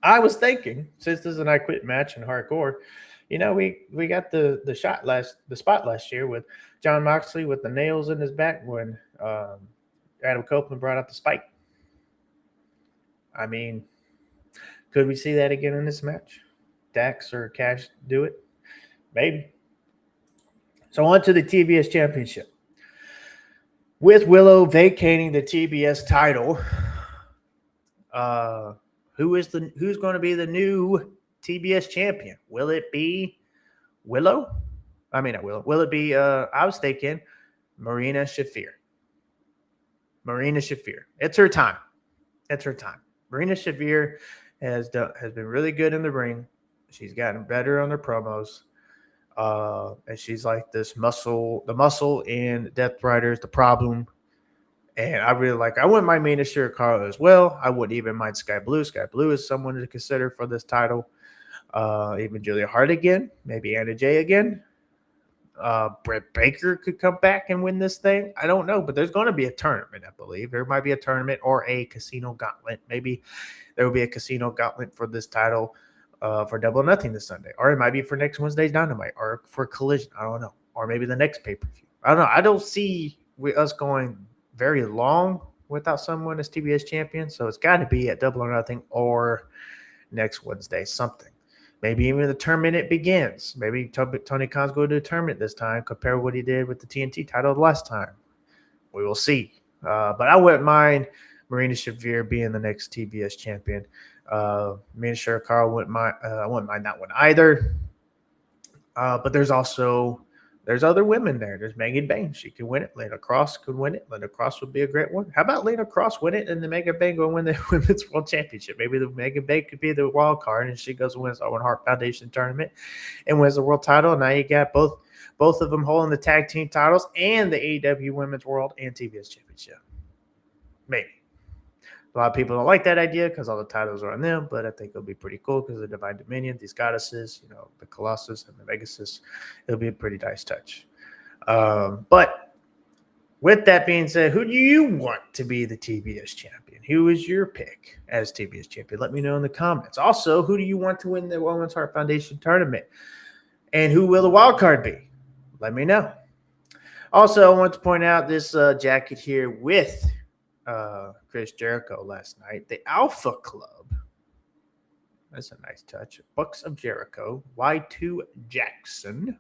I was thinking, since this is an I Quit match in hardcore, we got the spot last year with Jon Moxley with the nails in his back when Adam Copeland brought out the spike. I mean, could we see that again in this match? Dax or Cash do it? Maybe. So on to the TBS Championship. With Willow vacating the TBS title, who's going to be the new TBS champion? Will it be Willow? I mean, not Willow. Will it be, I was thinking, Marina Shafir. It's her time. Marina Shafir has been really good in the ring. She's gotten better on her promos. And she's like the muscle in Death Riders, the Problem. And I really I wouldn't mind Mina Shirakawa as well. I wouldn't even mind Sky Blue. Sky Blue is someone to consider for this title. Even Julia Hart again, maybe Anna Jay again. Britt Baker could come back and win this thing. I don't know, but there's going to be a tournament, I believe. There might be a tournament or a casino gauntlet. Maybe there will be a casino gauntlet for this title for Double or Nothing this Sunday. Or it might be for next Wednesday's Dynamite or for Collision. I don't know. Or maybe the next pay-per-view. I don't know. I don't see us going very long without someone as TBS champion. So it's got to be at Double or Nothing or next Wednesday, something. Maybe even the tournament it begins. Maybe Tony Khan's going to a tournament this time, compare what he did with the TNT title the last time. We will see. But I wouldn't mind Marina Shafir being the next TBS champion. Marina Shafir wouldn't mind that one either. But there's other women there. There's Megan Bain. She can win it. Lena Cross could win it. Lena Cross would be a great one. How about Lena Cross win it and then Megan Bain go win the Women's World Championship? Maybe the Megan Bain could be the wild card and she goes and wins the Owen Hart Foundation tournament and wins the world title. And now you got both of them holding the tag team titles and the AEW Women's World and TBS Championship. Maybe. A lot of people don't like that idea because all the titles are on them, but I think it'll be pretty cool because the Divine Dominion, these goddesses, the Colossus and the Megasis, it'll be a pretty nice touch. But with that being said, who do you want to be the TBS champion? Who is your pick as TBS champion? Let me know in the comments. Also, who do you want to win the Women's Heart Foundation tournament? And who will the wild card be? Let me know. Also, I want to point out this jacket here with Chris Jericho last night. The Alpha Club. That's a nice touch. Bucks of Jericho. Y2 Jackson.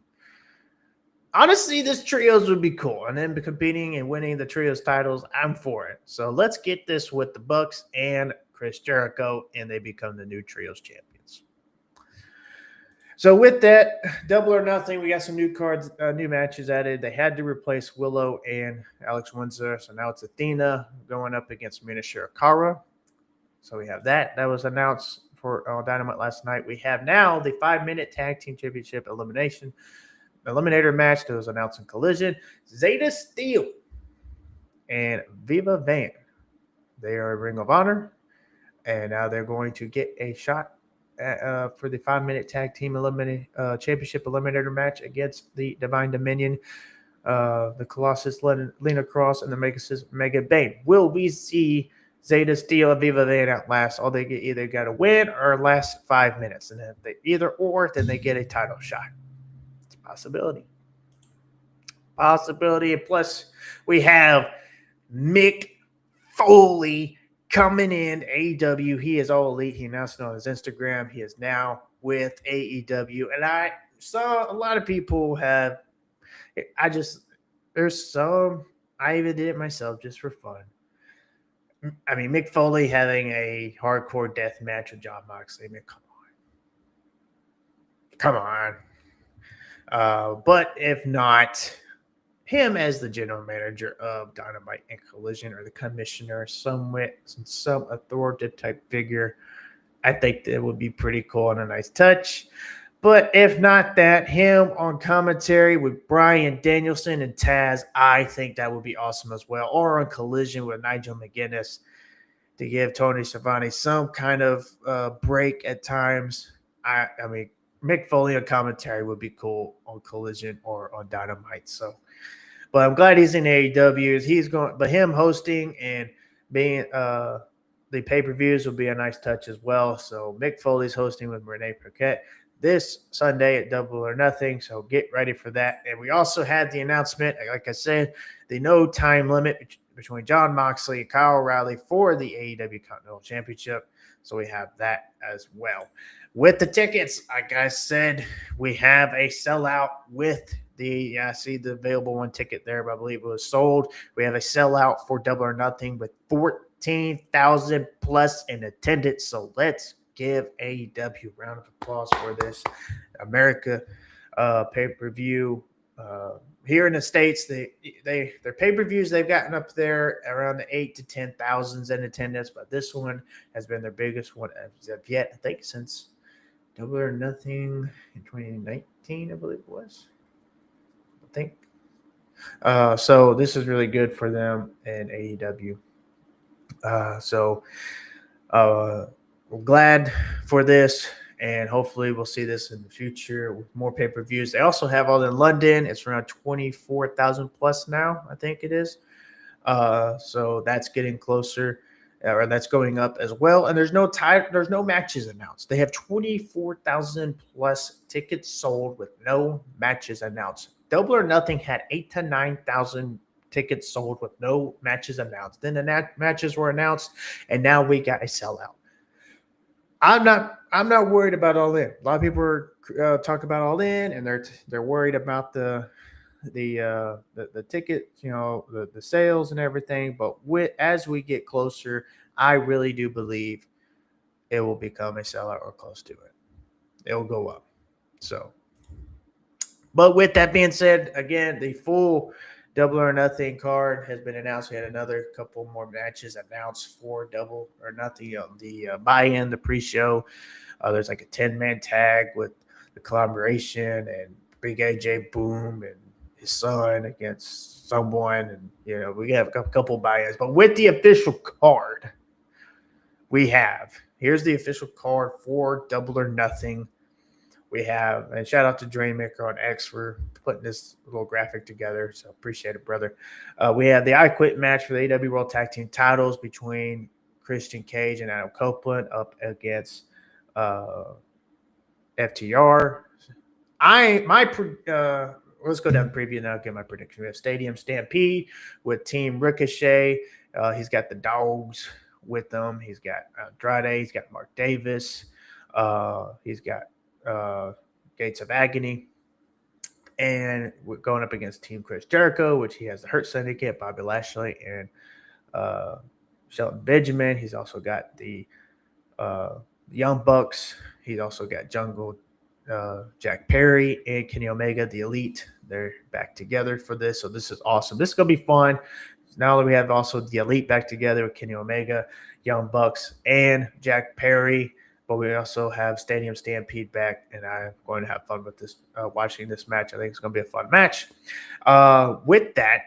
Honestly, this trios would be cool. And then competing and winning the trios titles, I'm for it. So let's get this with the Bucks and Chris Jericho, and they become the new trios champions. So with that, Double or Nothing, we got some new cards, new matches added. They had to replace Willow and Alex Windsor. So now it's Athena going up against Mina Shirakawa. So we have that. That was announced for Dynamite last night. We have now the 5-minute Tag Team Championship Eliminator match that was announced in Collision. Zeta Steel and Viva Van. They are a Ring of Honor. And now they're going to get a shot for the 5-minute Tag Team Championship Eliminator match against the Divine Dominion, the Colossus, Lena Cross, and the Mega Bane. Will we see Zeta Steel and Viva Van outlast? Or they either got to win or last 5 minutes. And if they either or, then they get a title shot. It's a possibility. And plus, we have Mick Foley coming in AEW. He is all elite. He announced it on his Instagram. He is now with AEW. And I saw a lot of people have, I even did it myself just for fun. I mean, Mick Foley having a hardcore death match with Jon Moxley. I mean, come on. But if not, him as the general manager of Dynamite and Collision, or the commissioner, some authoritative type figure, I think that would be pretty cool and a nice touch. But if not that, him on commentary with Bryan Danielson and Taz, I think that would be awesome as well. Or on Collision with Nigel McGuinness to give Tony Schiavone some kind of break at times. I mean, Mick Foley on commentary would be cool on Collision or on Dynamite. So, but I'm glad he's in AEW. But him hosting and being the pay-per-views will be a nice touch as well. So Mick Foley's hosting with Renee Paquette this Sunday at Double or Nothing. So get ready for that. And we also had the announcement, like I said, the no time limit between Jon Moxley and Kyle O'Reilly for the AEW Continental Championship. So we have that as well. With the tickets, like I said, we have a sellout with I see the available one ticket there, but I believe it was sold. We have a sellout for Double or Nothing with 14,000 plus in attendance. So let's give AEW a round of applause for this America pay-per-view. Here in the States, their pay-per-views, they've gotten up there around the 8 to 10,000s in attendance, but this one has been their biggest one as of yet, I think, since Double or Nothing in 2019, I believe it was. I think. So this is really good for them and AEW. We're glad for this, and hopefully we'll see this in the future with more pay-per-views. They also have all in London. It's around 24,000 plus now, I think it is. So that's getting closer, or that's going up as well. And there's no matches announced. They have 24,000 plus tickets sold with no matches announced. Double or Nothing had 8,000 to 9,000 tickets sold with no matches announced. Then the matches were announced, and now we got a sellout. I'm not worried about All In. A lot of people are talk about All In, and they're worried about the ticket, the sales and everything. But as we get closer, I really do believe it will become a sellout or close to it. It will go up. So, but with that being said, again, the full Double or Nothing card has been announced. We had another couple more matches announced for Double or Nothing. The buy-in, the pre-show. There's like a 10-man tag with the collaboration and Big AJ Boom and his son against someone. And, we have a couple buy-ins. But with the official card, here's the official card for Double or Nothing. we have, and shout out to Drainmaker on X for putting this little graphic together. So appreciate it, brother. We have the I Quit match for the AEW World Tag Team titles between Christian Cage and Adam Copeland up against FTR. Let's go down preview and I'll get my prediction. We have Stadium Stampede with Team Ricochet. He's got the dogs with them. He's got Andrade. He's got Mark Davis. He's got Gates of Agony. And we're going up against Team Chris Jericho, which he has the Hurt Syndicate, Bobby Lashley, and Shelton Benjamin. He's also got the Young Bucks. He's also got Jungle Jack Perry and Kenny Omega, the Elite. They're back together for this. So this is awesome. This is going to be fun. Now that we have also the Elite back together with Kenny Omega, Young Bucks, and Jack Perry. But we also have Stadium Stampede back, and I'm going to have fun with this, watching this match. I think it's going to be a fun match. With that,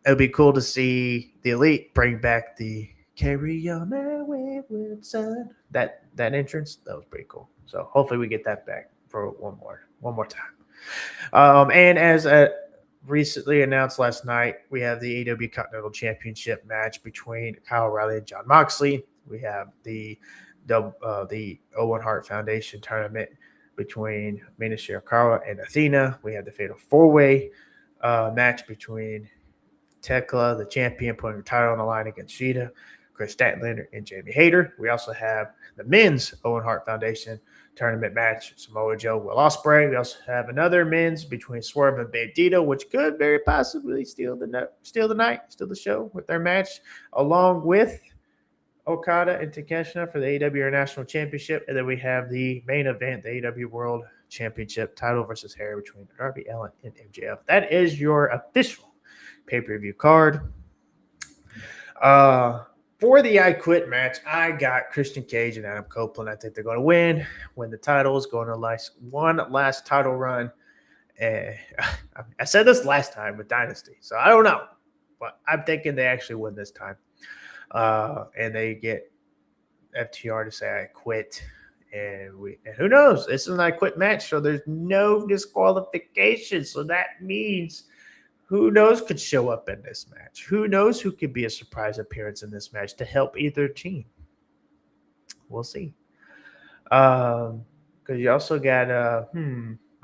it would be cool to see the Elite bring back the Carry On My Wayward Son. That entrance, that was pretty cool. So hopefully we get that back for one more time. And as recently announced last night, we have the AEW Continental Championship match between Kyle O'Reilly and Jon Moxley. We have the Owen Hart Foundation tournament between Mina Shirakawa and Athena. We have the Fatal 4-Way match between Tekla, the champion, putting her title on the line against Shida, Chris Statlander, and Jamie Hayter. We also have the men's Owen Hart Foundation tournament match, Samoa Joe, Will Ospreay. We also have another men's between Swerve and Bandito, which could very possibly steal the show with their match, along with Okada and Takeshita for the AEW International Championship. And then we have the main event, the AEW World Championship title versus Harry between Darby Allin and MJF. That is your official pay-per-view card. For the I Quit match, I got Christian Cage and Adam Copeland. I think they're going to win the titles, going to one last title run. And I said this last time with Dynasty, so I don't know. But I'm thinking they actually win this time. And they get FTR to say I quit. And who knows? This is an I Quit match, so there's no disqualification. So that means who knows could show up in this match? Who knows who could be a surprise appearance in this match to help either team? We'll see. Because you also got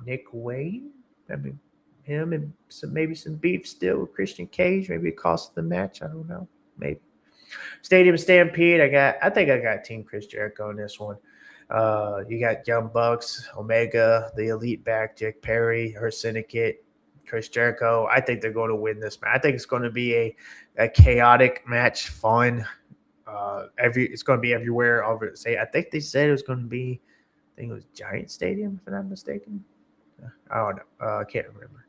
Nick Wayne. I mean, him and maybe some beef still with Christian Cage. Maybe it cost the match. I don't know. Maybe. Stadium Stampede. I think I got Team Chris Jericho in this one. You got Young Bucks, Omega, the Elite back, Jack Perry, her Syndicate, Chris Jericho. I think they're going to win this match. I think it's going to be a chaotic match, fun. It's going to be everywhere. I think they said it was going to be, I think it was Giant Stadium, if I'm not mistaken. I don't know. I can't remember.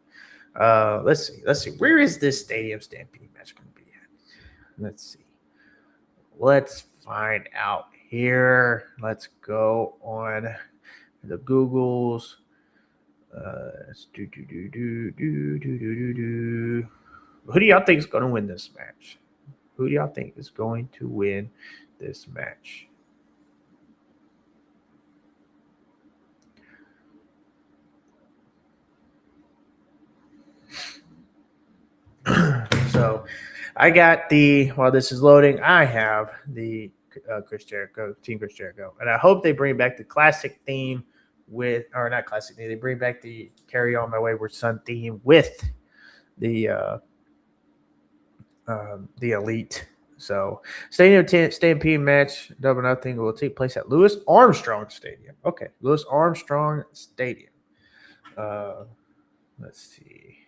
Let's see. Where is this Stadium Stampede match going to be at? Let's see. Let's find out here. Let's go on the Googles. Who do y'all think is going to win this match? Who do y'all think is going to win this match? So I got while this is loading, I have the Team Chris Jericho. And I hope they bring back the classic theme not classic theme. They bring back the Carry On My Wayward Son theme with the Elite. So Stadium Stampede match, Double Nothing, will take place at Louis Armstrong Stadium. Okay, Louis Armstrong Stadium. Let's see.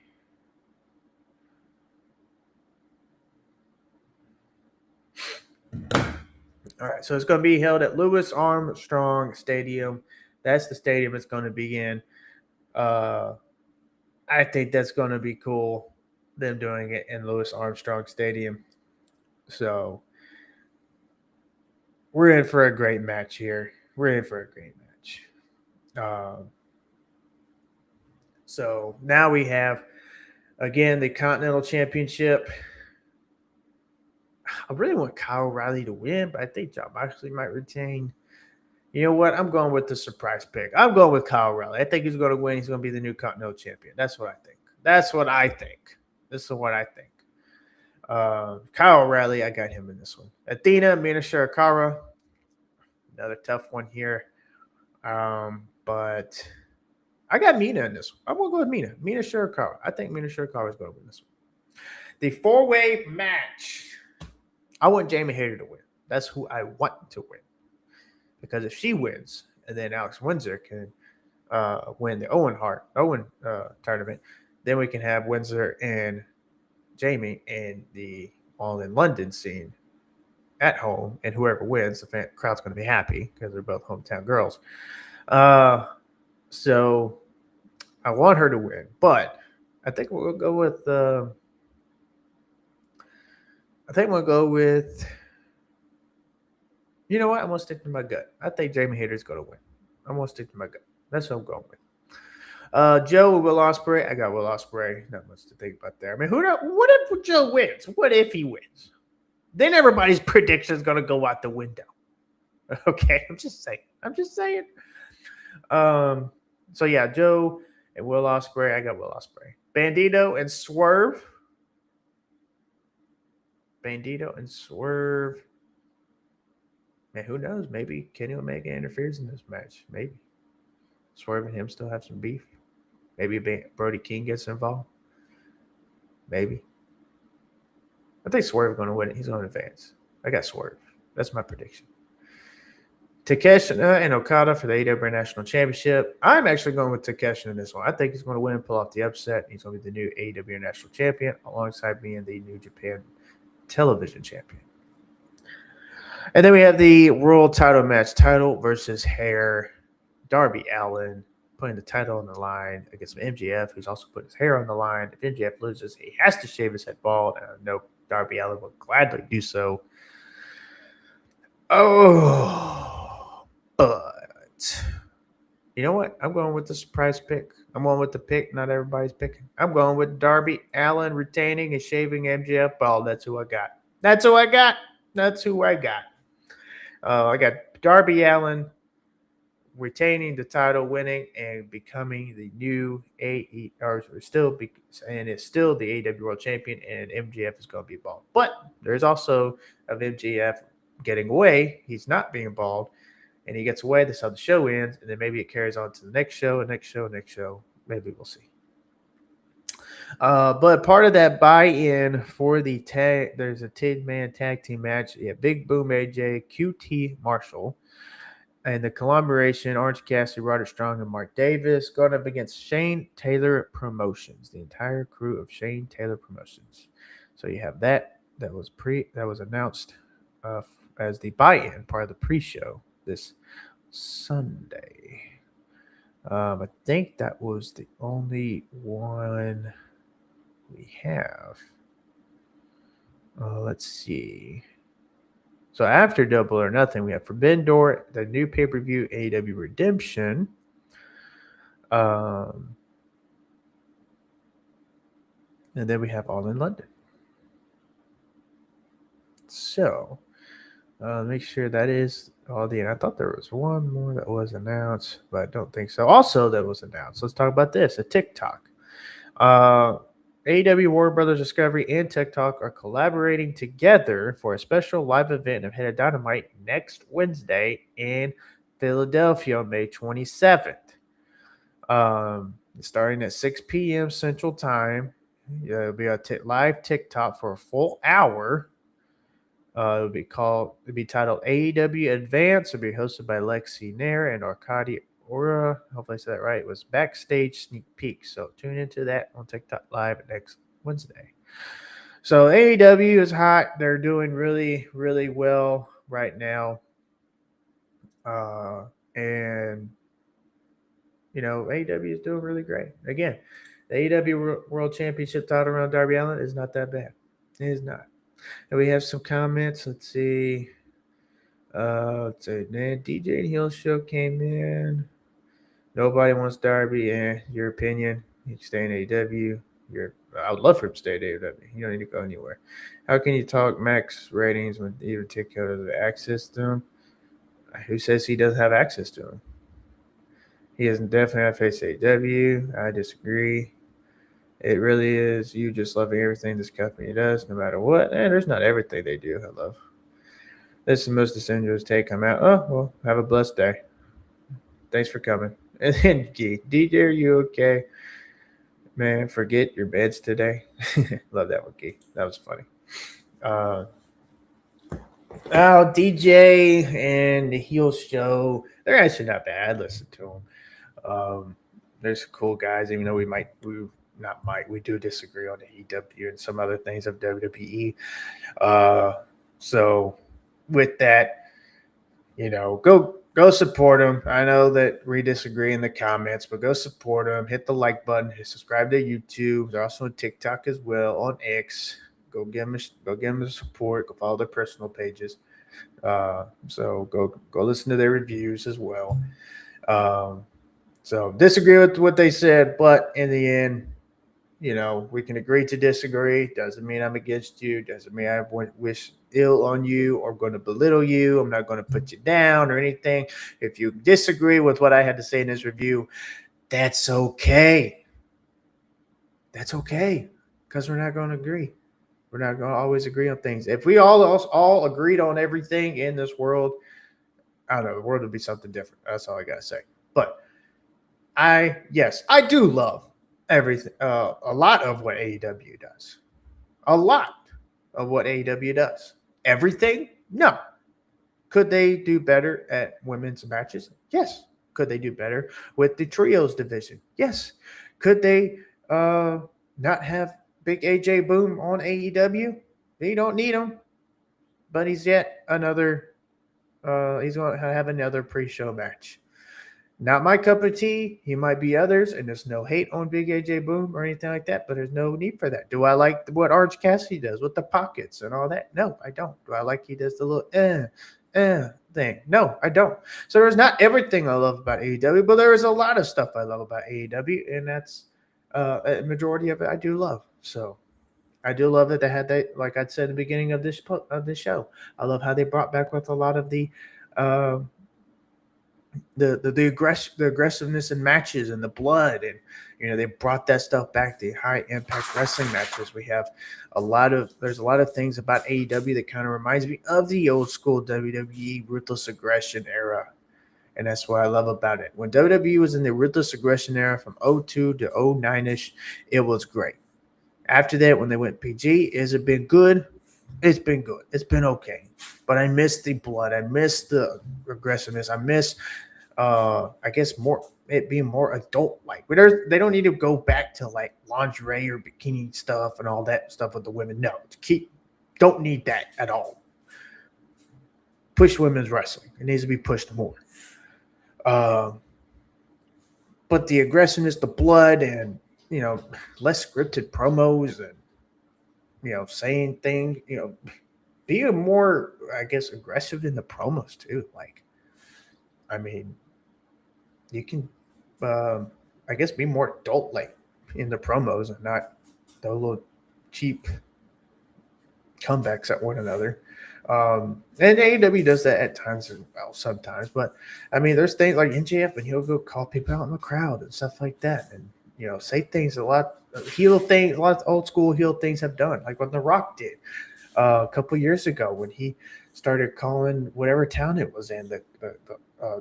All right, so it's going to be held at Louis Armstrong Stadium. That's the stadium it's going to be in. I think that's going to be cool, them doing it in Louis Armstrong Stadium. So we're in for a great match here. So now we have, again, the Continental Championship. I really want Kyle O'Reilly to win, but I think Jon Moxley might retain. You know what? I'm going with the surprise pick. I'm going with Kyle O'Reilly. I think he's going to win. He's going to be the new Continental Champion. That's what I think. That's what I think. This is what I think. Kyle O'Reilly, I got him in this one. Athena, Mina Shirakawa, another tough one here. But I got Mina in this one. I'm going to go with Mina. Mina Shirakawa. I think Mina Shirakawa is going to win this one. The four-way match. I want Jamie Hayter to win. That's who I want to win. Because if she wins, and then Alex Windsor can win the Owen tournament, then we can have Windsor and Jamie in the All in London scene at home, and whoever wins, the crowd's going to be happy because they're both hometown girls. So I want her to win, but I think we'll go with. You know what? I'm going to stick to my gut. I think Jamie Hayter's going to win. I'm going to stick to my gut. That's what I'm going with. Joe Will Ospreay. I got Will Ospreay. Not much to think about there. I mean, what if Joe wins? What if he wins? Then everybody's prediction is going to go out the window. Okay, I'm just saying. So yeah, Joe and Will Ospreay. I got Will Ospreay. Bandito and Swerve. Man, who knows? Maybe Kenny Omega interferes in this match. Maybe Swerve and him still have some beef. Maybe Brody King gets involved. Maybe. I think Swerve is going to win it. He's going to advance. I got Swerve. That's my prediction. Takeshi and Okada for the AEW National Championship. I'm actually going with Takeshi in this one. I think he's going to win and pull off the upset. He's going to be the new AEW National Champion alongside being the New Japan Television Champion. And then we have the World Title match. Title versus hair. Darby Allin putting the title on the line against MJF, who's also put his hair on the line. If MJF loses, he has to shave his head bald. And I know Darby Allin will gladly do so. Oh, but you know what? I'm going with the surprise pick. I'm going with the pick not everybody's picking. I'm going with Darby Allin retaining and shaving MJF bald. That's who I got. I got Darby Allin retaining the title, winning, and becoming the new it's still the AEW World Champion, and MJF is going to be bald. But there's also of MJF getting away. He's not being bald, and he gets away. That's how the show ends, and then maybe it carries on to the next show. Maybe we'll see. But part of that buy-in for the tag, there's a 10-man tag team match. Yeah, Big Boom AJ, QT Marshall, and the collaboration, Orange Cassidy, Roderick Strong, and Mark Davis going up against Shane Taylor Promotions, the entire crew of Shane Taylor Promotions. So you have that was announced as the buy-in part of the pre-show this Sunday. I think that was the only one we have. Let's see. So after Double or Nothing, we have Forbidden Door, the new pay-per-view, AEW Redemption. And then we have All in London. So make sure that is all the. And I thought there was one more that was announced, but I don't think so. Also, that was announced. Let's talk about this. A TikTok. AEW, Warner Brothers Discovery, and TikTok are collaborating together for a special live event of Head of Dynamite next Wednesday in Philadelphia on May 27th. Starting at 6 p.m. Central Time. It'll be a live TikTok for a full hour. It'll be titled AEW Advance. It'll be hosted by Lexi Nair and Arkady Ora. Hopefully I said that right. It was backstage sneak peek. So tune into that on TikTok Live next Wednesday. So AEW is hot. They're doing really, really well right now. And you know, AEW is doing really great. Again, the AEW World Championship title around Darby Allin is not that bad. It is not. And we have some comments. Let's see. DJ and Hill Show came in. Nobody wants Darby. Your opinion. You can stay in AEW. I would love for him to stay in AEW. You don't need to go anywhere. How can you talk max ratings when you even take care of the access system? Who says he doesn't have access to him? He doesn't definitely have face AEW. I disagree. It really is you just loving everything this company does, no matter what. And there's not everything they do I love. This is the most disingenuous take. I'm out. Oh, well, have a blessed day. Thanks for coming. And then DJ, are you okay? Man, forget your beds today. Love that one, Key. That was funny. DJ and the heel show, they're actually not bad. Listen to them. There's cool guys, even though we do disagree on the AEW and some other things of WWE. So with that, go support them. I know that we disagree in the comments, but go support them. Hit the like button. Subscribe to YouTube. They're also on TikTok as well, on X. Go give them a support. Go follow their personal pages. So go listen to their reviews as well. So disagree with what they said, but in the end, we can agree to disagree. Doesn't mean I'm against you. Doesn't mean I wish ill on you or going to belittle you. I'm not going to put you down or anything. If you disagree with what I had to say in this review, that's okay. That's okay, because we're not going to agree. We're not going to always agree on things. If we all agreed on everything in this world, I don't know, the world would be something different. That's all I got to say. But I do love everything, a lot of what AEW does. A lot of what AEW does. Everything? No. Could they do better at women's matches? Yes. Could they do better with the trios division? Yes. Could they not have Big AJ Boom on AEW? They don't need him. But he's yet another he's going to have another pre-show match. Not my cup of tea. He might be others, and there's no hate on Big AJ Boom or anything like that, but there's no need for that. Do I like what Orange Cassidy does with the pockets and all that? No, I don't. Do I like he does the little thing? No, I don't. So there's not everything I love about AEW, but there is a lot of stuff I love about AEW, and that's a majority of it I do love. So I do love that they had that, like I said at the beginning of this show. I love how they brought back with a lot of the aggressiveness in matches and the blood, and they brought that stuff back. The high impact wrestling matches. There's a lot of things about AEW that kind of reminds me of the old school WWE ruthless aggression era, and that's what I love about it. When WWE was in the ruthless aggression era from 02 to 09ish, it was great. After that, when they went PG, has it been good? It's been good. It's been okay. But I miss the blood. I miss the aggressiveness. I miss, I guess, it being more adult-like. They don't need to go back to like lingerie or bikini stuff and all that stuff with the women. No, don't need that at all. Push women's wrestling. It needs to be pushed more. But the aggressiveness, the blood, and less scripted promos and saying things, being more, I guess, aggressive in the promos too. Like, I mean, you can, I guess, be more adult-like in the promos and not the little cheap comebacks at one another. And AEW does that at times as well, sometimes. But I mean, there's things like NJF, and he'll go call people out in the crowd and stuff like that, and say things a lot of old school heel things have done, like what The Rock did a couple years ago when he started calling whatever town it was in,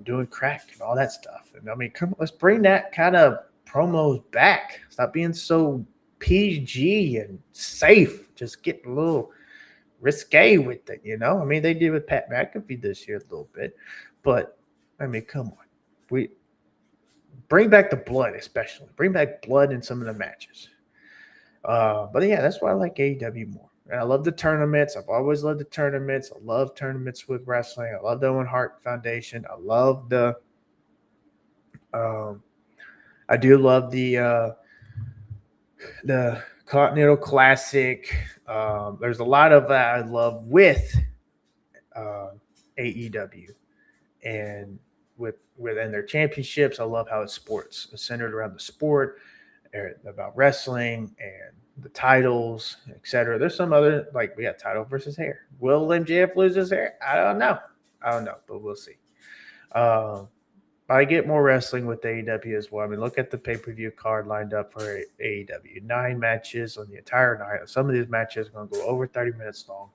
doing crack and all that stuff. And I mean, let's bring that kind of promos back. Stop being so PG and safe. Just get a little risque with it, I mean, they did with Pat McAfee this year a little bit, but I mean, come on, we bring back the blood, especially bring back blood in some of the matches. But yeah, that's why I like AEW more. And I love the tournaments. I've always loved the tournaments. I love tournaments with wrestling. I love the Owen Hart Foundation. I love I do love the Continental Classic. There's a lot of that I love with AEW, and within their championships. I love how it's centered around the sport, about wrestling and the titles, etc. There's some other, like we got title versus hair. Will MJF lose his hair? I don't know, but we'll see. I get more wrestling with AEW as well. I mean, look at the pay-per-view card lined up for AEW. 9 matches on the entire night. Some of these matches are going to go over 30 minutes long.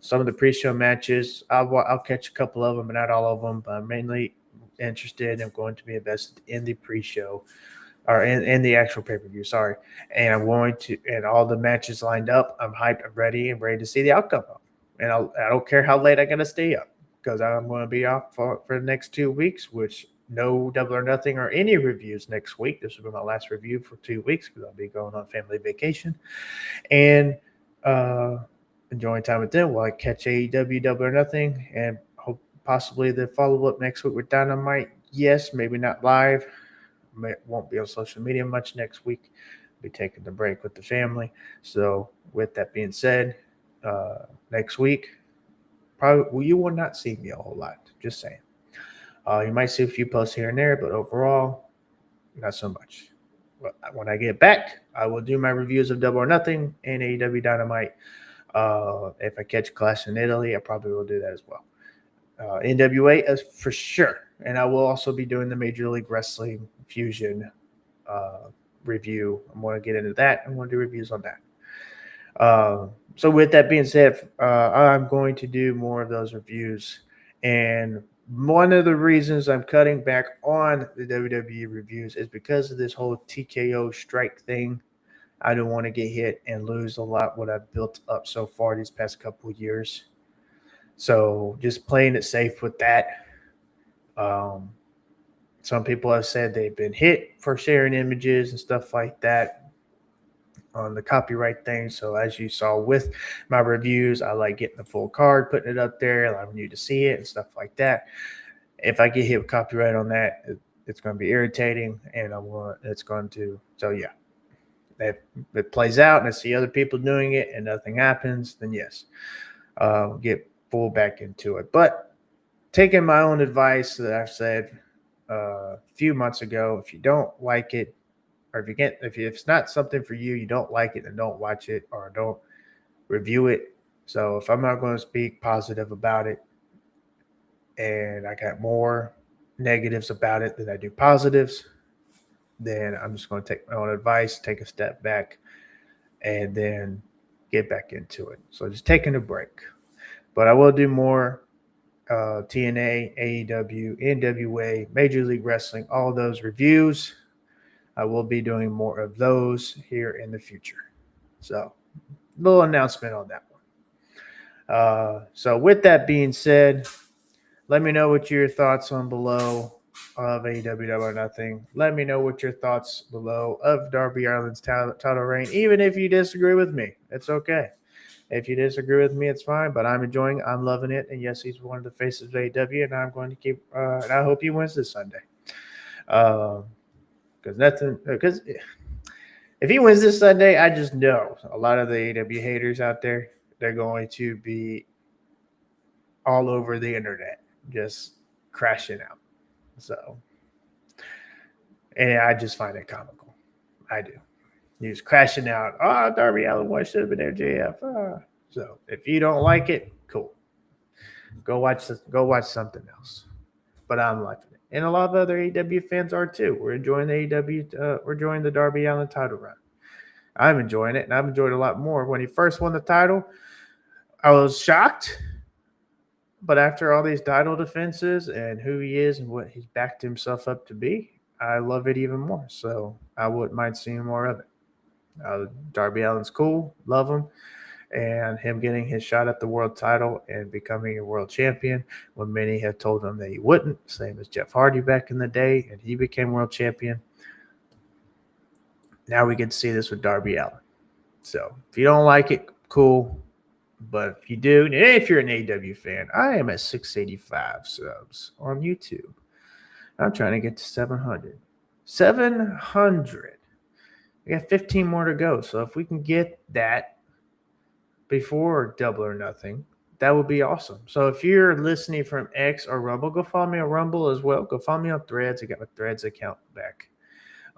Some of the pre-show matches, I'll catch a couple of them, but not all of them. But I'm mainly interested and going to be invested in the pre-show or in the actual pay-per-view. Sorry, and I'm going to, and all the matches lined up. I'm hyped, I'm ready to see the outcome of. And I don't care how late I got to stay up because I'm going to be off for the next 2 weeks, which no Double or Nothing or any reviews next week. This will be my last review for 2 weeks because I'll be going on family vacation. And enjoying time with them while I catch AEW Double or Nothing and hope possibly the follow-up next week with Dynamite. Yes, maybe not live. Won't be on social media much next week. Be taking the break with the family. So with that being said, next week, probably you will not see me a whole lot. Just saying. You might see a few posts here and there, but overall, not so much. When I get back, I will do my reviews of Double or Nothing and AEW Dynamite. If I catch a clash in Italy, I probably will do that as well. NWA is for sure. And I will also be doing the Major League Wrestling Fusion review. I'm going to get into that. I'm going to do reviews on that. So with that being said, I'm going to do more of those reviews. And one of the reasons I'm cutting back on the WWE reviews is because of this whole TKO strike thing. I don't want to get hit and lose a lot what I've built up so far these past couple of years. So just playing it safe with that. Some people have said they've been hit for sharing images and stuff like that on the copyright thing. So as you saw with my reviews, I like getting the full card, putting it up there, allowing you to see it and stuff like that. If I get hit with copyright on that, it's going to be irritating, and so yeah. If it plays out and I see other people doing it and nothing happens, then yes, get full back into it. But taking my own advice that I've said a few months ago, if you don't like it, or if it's not something for you, you don't like it, then don't watch it or don't review it. So if I'm not going to speak positive about it, and I got more negatives about it than I do positives, then I'm just going to take my own advice, take a step back, and then get back into it. So just taking a break. But I will do more TNA, AEW, NWA, Major League Wrestling, all those reviews. I will be doing more of those here in the future. So little announcement on that one. So with that being said, let me know what your thoughts on below of AEW Double or Nothing. Let me know what your thoughts below of Darby Allin's title reign. Even if you disagree with me, it's okay. If you disagree with me, it's fine. But I'm loving it. And yes, he's one of the faces of AEW, and I'm going to keep. And I hope he wins this Sunday. Because if he wins this Sunday, I just know a lot of the AEW haters out there, they're going to be all over the internet, just crashing out. So, and I just find it comical. I do. He's crashing out. Oh, Darby Allin should have been MJF. So if you don't like it, cool. Go watch something else. But I'm liking it, and a lot of other AEW fans are too. We're enjoying the we're enjoying the Darby Allin title run. I'm enjoying it, and I've enjoyed it a lot more. When he first won the title, I was shocked. But after all these title defenses and who he is and what he's backed himself up to be, I love it even more. So I wouldn't mind seeing more of it. Darby Allin's cool, love him, and him getting his shot at the world title and becoming a world champion when many had told him that he wouldn't, same as Jeff Hardy back in the day, and he became world champion. Now we get to see this with Darby Allin. So if you don't like it, cool. But if you do, and if you're an AEW fan, I am at 685 subs on YouTube. I'm trying to get to 700. 700. We got 15 more to go. So if we can get that before Double or Nothing, that would be awesome. So if you're listening from X or Rumble, go follow me on Rumble as well. Go follow me on Threads. I got my Threads account back.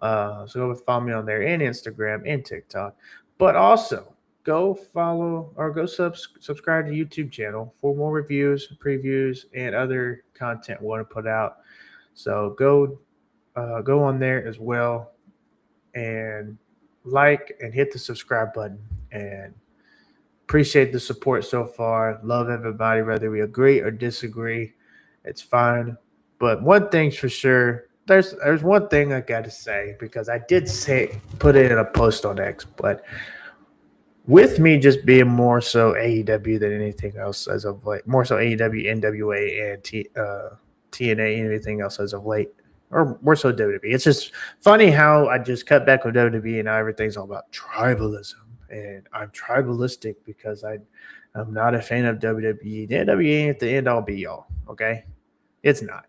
So go follow me on there and Instagram and TikTok. But also, go follow or go subscribe to YouTube channel for more reviews, previews, and other content we want to put out. So go on there as well and like and hit the subscribe button. And appreciate the support so far. Love everybody, whether we agree or disagree. It's fine. But one thing's for sure. There's one thing I got to say, because I did put it in a post on X, but with me just being more so AEW than anything else as of late, more so AEW, NWA, and TNA, anything else as of late, or more so WWE. It's just funny how I just cut back with WWE and now everything's all about tribalism, and I'm tribalistic because I'm not a fan of WWE. The WWE ain't the end all be all. Okay, it's not.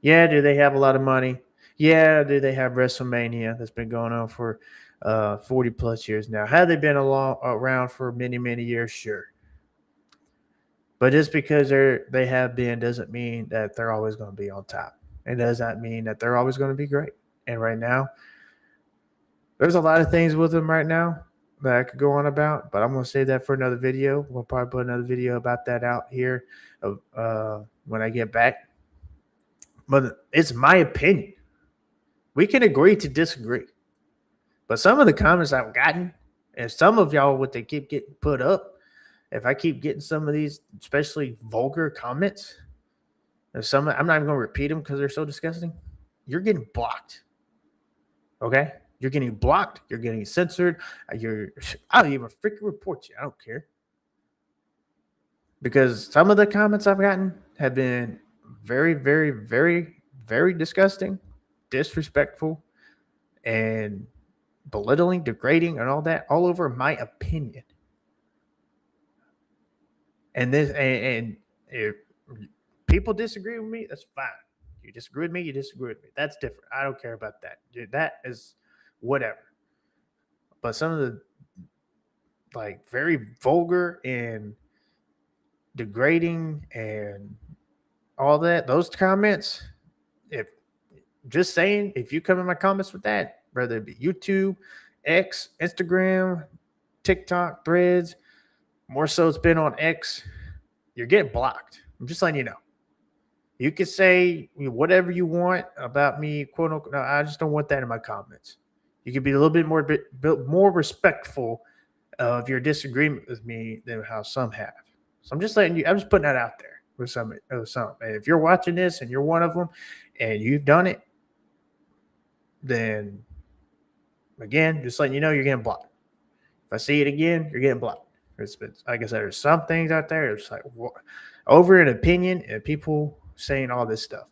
Yeah, do they have a lot of money? Yeah, do they have WrestleMania that's been going on for 40 plus years now? Have they been around for many, many years? Sure. But just because they have been doesn't mean that they're always going to be on top. It does not mean that they're always going to be great. And right now, there's a lot of things with them right now that I could go on about, but I'm going to save that for another video. We'll probably put another video about that out here when I get back. But it's my opinion. We can agree to disagree. But some of the comments I've gotten, and some of y'all, what they keep getting put up, if I keep getting some of these, especially vulgar comments, I'm not even going to repeat them because they're so disgusting. You're getting blocked. Okay? You're getting blocked. You're getting censored. I don't even freaking report you. I don't care. Because some of the comments I've gotten have been very, very, very, very disgusting, disrespectful, and belittling, degrading, and all that, all over my opinion. And if people disagree with me, that's fine. You disagree with me, you disagree with me. That's different. I don't care about that. Dude, that is whatever. But some of the very vulgar and degrading and all that, those comments, if you come in my comments with that, whether it be YouTube, X, Instagram, TikTok, Threads, more so it's been on X, you're getting blocked. I'm just letting you know. You can say whatever you want about me, quote unquote. No, I just don't want that in my comments. You can be a little bit more respectful of your disagreement with me than how some have. So I'm just putting that out there with some. And if you're watching this and you're one of them and you've done it, then again, just letting you know, you're getting blocked. If I see it again, you're getting blocked. Like I said, there's some things out there. It's like over an opinion and people saying all this stuff.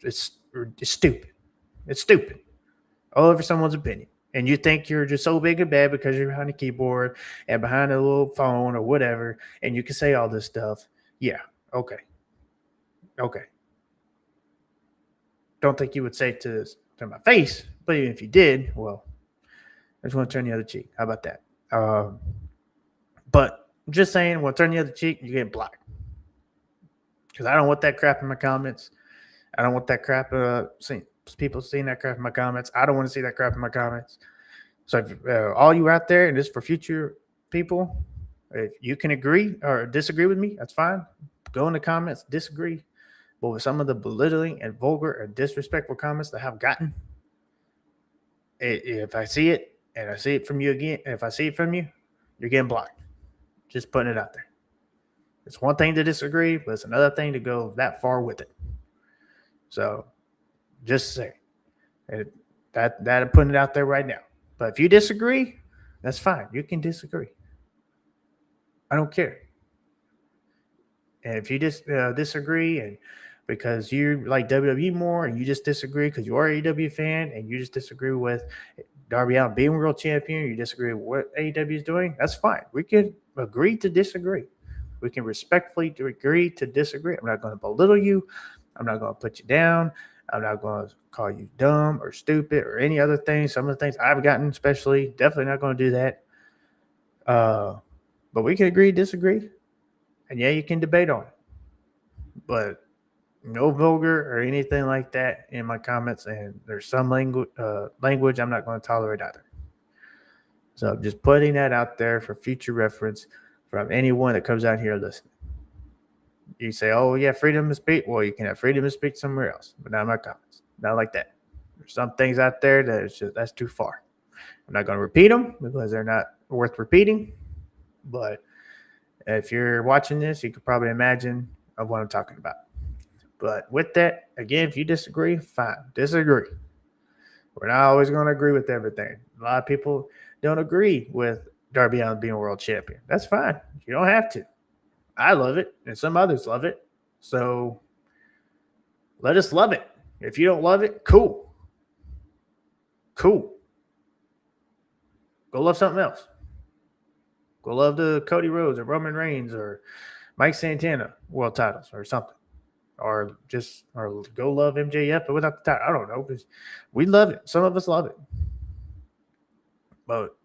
It's stupid. It's stupid. All over someone's opinion. And you think you're just so big and bad because you're behind a keyboard and behind a little phone or whatever, and you can say all this stuff. Yeah, okay. Don't think you would say it to my face, but even if you did, well, I just want to turn the other cheek. How about that? But I'm just saying, when I turn the other cheek, you get blocked. Because I don't want that crap in my comments. I don't want that crap, people seeing that crap in my comments. I don't want to see that crap in my comments. So if, all you out there, and this is for future people, if you can agree or disagree with me, that's fine. Go in the comments, disagree. But with some of the belittling and vulgar and disrespectful comments that I've gotten, if I see it and I see it from you again, if I see it from you, you're getting blocked. Just putting it out there. It's one thing to disagree, but it's another thing to go that far with it. So just say that I'm putting it out there right now. But if you disagree, that's fine. You can disagree. I don't care. And if you disagree and because you like WWE more and you just disagree because you are an AEW fan and you just disagree with Darby Allin being world champion, you disagree with what AEW is doing, that's fine. We can agree to disagree. We can respectfully agree to disagree. I'm not going to belittle you. I'm not going to put you down. I'm not going to call you dumb or stupid or any other thing. Some of the things I've gotten, especially, definitely not going to do that. But we can agree, disagree. And yeah, you can debate on it. But no vulgar or anything like that in my comments. And there's some language I'm not going to tolerate either. So just putting that out there for future reference from anyone that comes out here listening. You say, oh, yeah, freedom of speech. Well, you can have freedom of speech somewhere else, but not in my comments. Not like that. There's some things out there that's too far. I'm not going to repeat them because they're not worth repeating. But if you're watching this, you could probably imagine of what I'm talking about. But with that, again, if you disagree, fine. Disagree. We're not always going to agree with everything. A lot of people don't agree with Darby Allin being world champion. That's fine. You don't have to. I love it, and some others love it. So let us love it. If you don't love it, cool. Cool. Go love something else. Go love the Cody Rhodes or Roman Reigns or Mike Santana world titles or something. Or go love MJF but without the title. I don't know. Because we love it. Some of us love it. But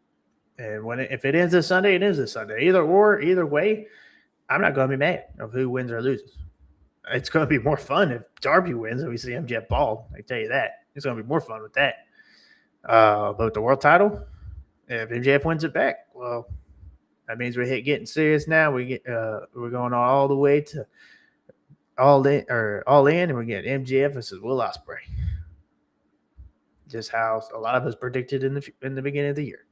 if it ends this Sunday, it ends this Sunday. Either way, I'm not going to be mad of who wins or loses. It's going to be more fun if Darby wins and we see MJF bald. I tell you that. It's going to be more fun with that. But with the world title, if MJF wins it back, well, that means we're getting serious now. We're going all the way to all in, and we're getting MJF versus Will Ospreay. Just how a lot of us predicted in the beginning of the year.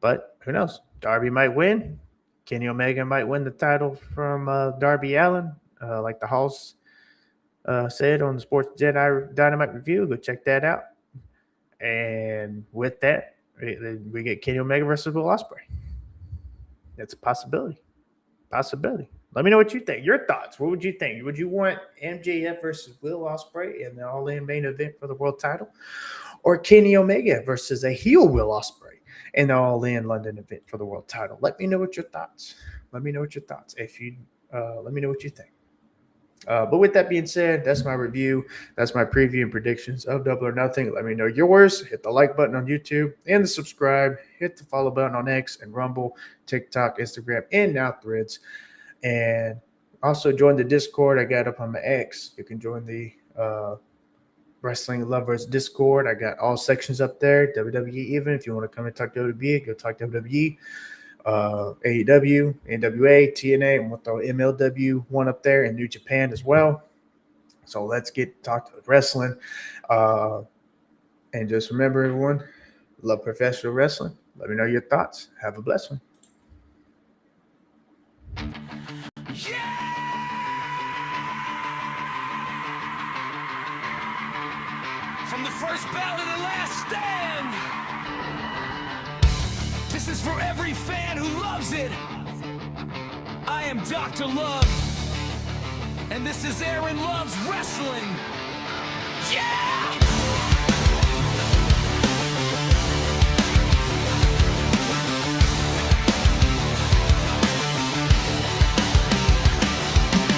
But who knows? Darby might win. Kenny Omega might win the title from Darby Allin, like the Halls said on the Sports Jedi Dynamite review. Go check that out. And with that, we get Kenny Omega versus Will Ospreay. That's a possibility. Let me know what you think. Your thoughts. What would you think? Would you want MJF versus Will Ospreay in the All-In main event for the world title? Or Kenny Omega versus a heel Will Ospreay in the All-In London event for the world title? Let me know what your thoughts. Let me know what you think. But with that being said, that's my review. That's my preview and predictions of Double or Nothing. Let me know yours. Hit the like button on YouTube and the subscribe. Hit the follow button on X and Rumble, TikTok, Instagram, and now Threads. And also join the Discord I got up on my X. You can join the Wrestling Lovers Discord. I got all sections up there. WWE even. If you want to come and talk WWE, go talk WWE. AEW, NWA, TNA, and we'll throw MLW one up there in New Japan as well. So let's talk to wrestling. And just remember, everyone, love professional wrestling. Let me know your thoughts. Have a blessed one. From the first bout to the last stand, this is for every fan who loves it. I am Dr. Love, and this is Aaron Love's Wrestling. Yeah!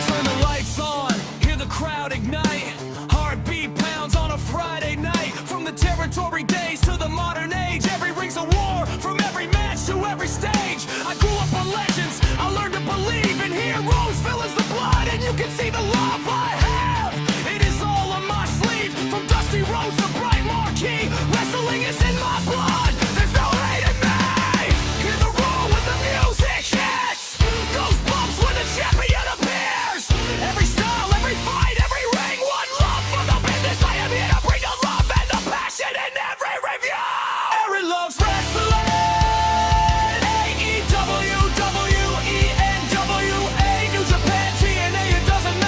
Turn the lights on, hear the crowd ignite. Heartbeat pounds on a Friday night. From the territory days to the modern age, every ring's a war. From every match to every stage, I grew up on legends. I learned to believe in heroes, villains, the blood, and you can see the love I have. It is all on my sleeve, from Dusty Rhodes to Bright Marquee. Wrestling is in my blood. There's no hate in me. Hear the roar when the music hits. Goosebumps when the champion appears. Every style, every fight, every ring, one love for the business. I am here to bring the love and the passion in every review. Aaron loves wrestling. AEW, WWE, NWA, New Japan, TNA, it doesn't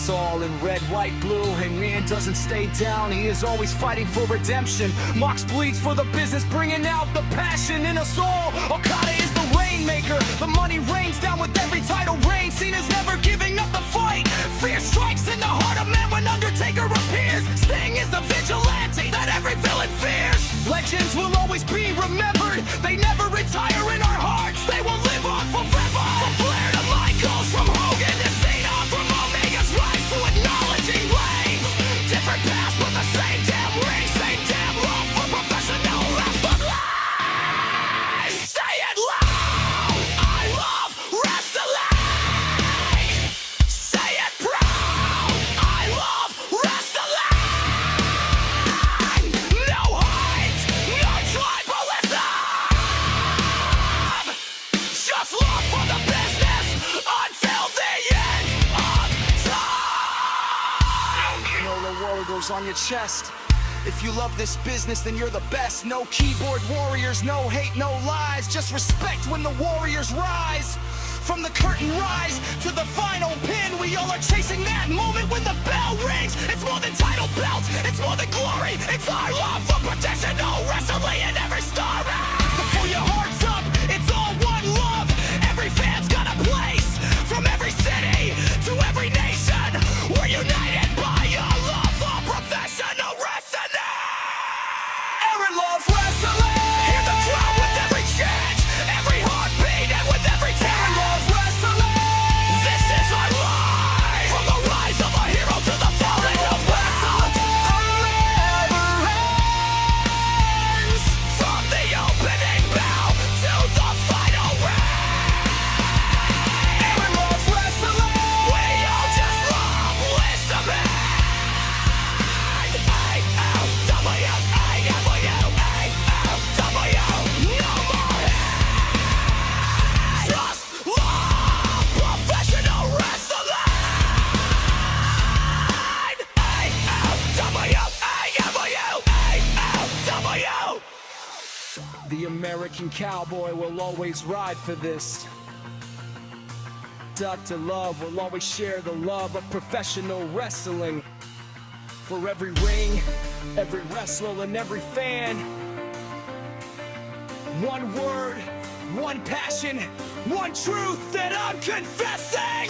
It's all in red, white, blue, and man doesn't stay down. He is always fighting for redemption. Mox bleeds for the business, bringing out the passion in us all. Okada is the rainmaker. The money rains down with every title reign. Cena's never giving up the fight. Fear strikes in the heart of man when Undertaker appears. Sting is the vigilante that every villain fears. Legends will always be remembered. They never retire in our hearts. They will live on forever. From Flair to Michaels, from Hogan to Cena, from Omega's rise to acknowledging Reigns. Different paths but the same damn ring, same damn love for professional wrestling. Say it loud! I love wrestling! Say it proud! I love wrestling! No hate, no tribalism! Just love for the business until the end of time! You know the world goes on your chest. If you love this business, then you're the best. No keyboard warriors, no hate, no lies. Just respect when the warriors rise. From the curtain rise to the final pin, we all are chasing that moment when the bell rings. It's more than title belts, it's more than glory. It's our love for professional wrestling in every story. So pull your hearts up, it's all one love. Every fan's got a place. From every city to every nation, we're united by a love for professional wrestling. Aaron loves wrestling. Hear the crowd with every chant, every heartbeat, and with every chant. Aaron loves wrestling. This is our life. From the rise of a hero to the falling of wrestling. Never ends. From the opening bell to the final ring. Aaron loves wrestling. We all just love listening. AEW, no more hate. Just love professional wrestling. AEW. The American cowboy will always ride for this. Dr. Love will always share the love of professional wrestling. For every ring, every wrestler, and every fan. One word, one passion, one truth that I'm confessing.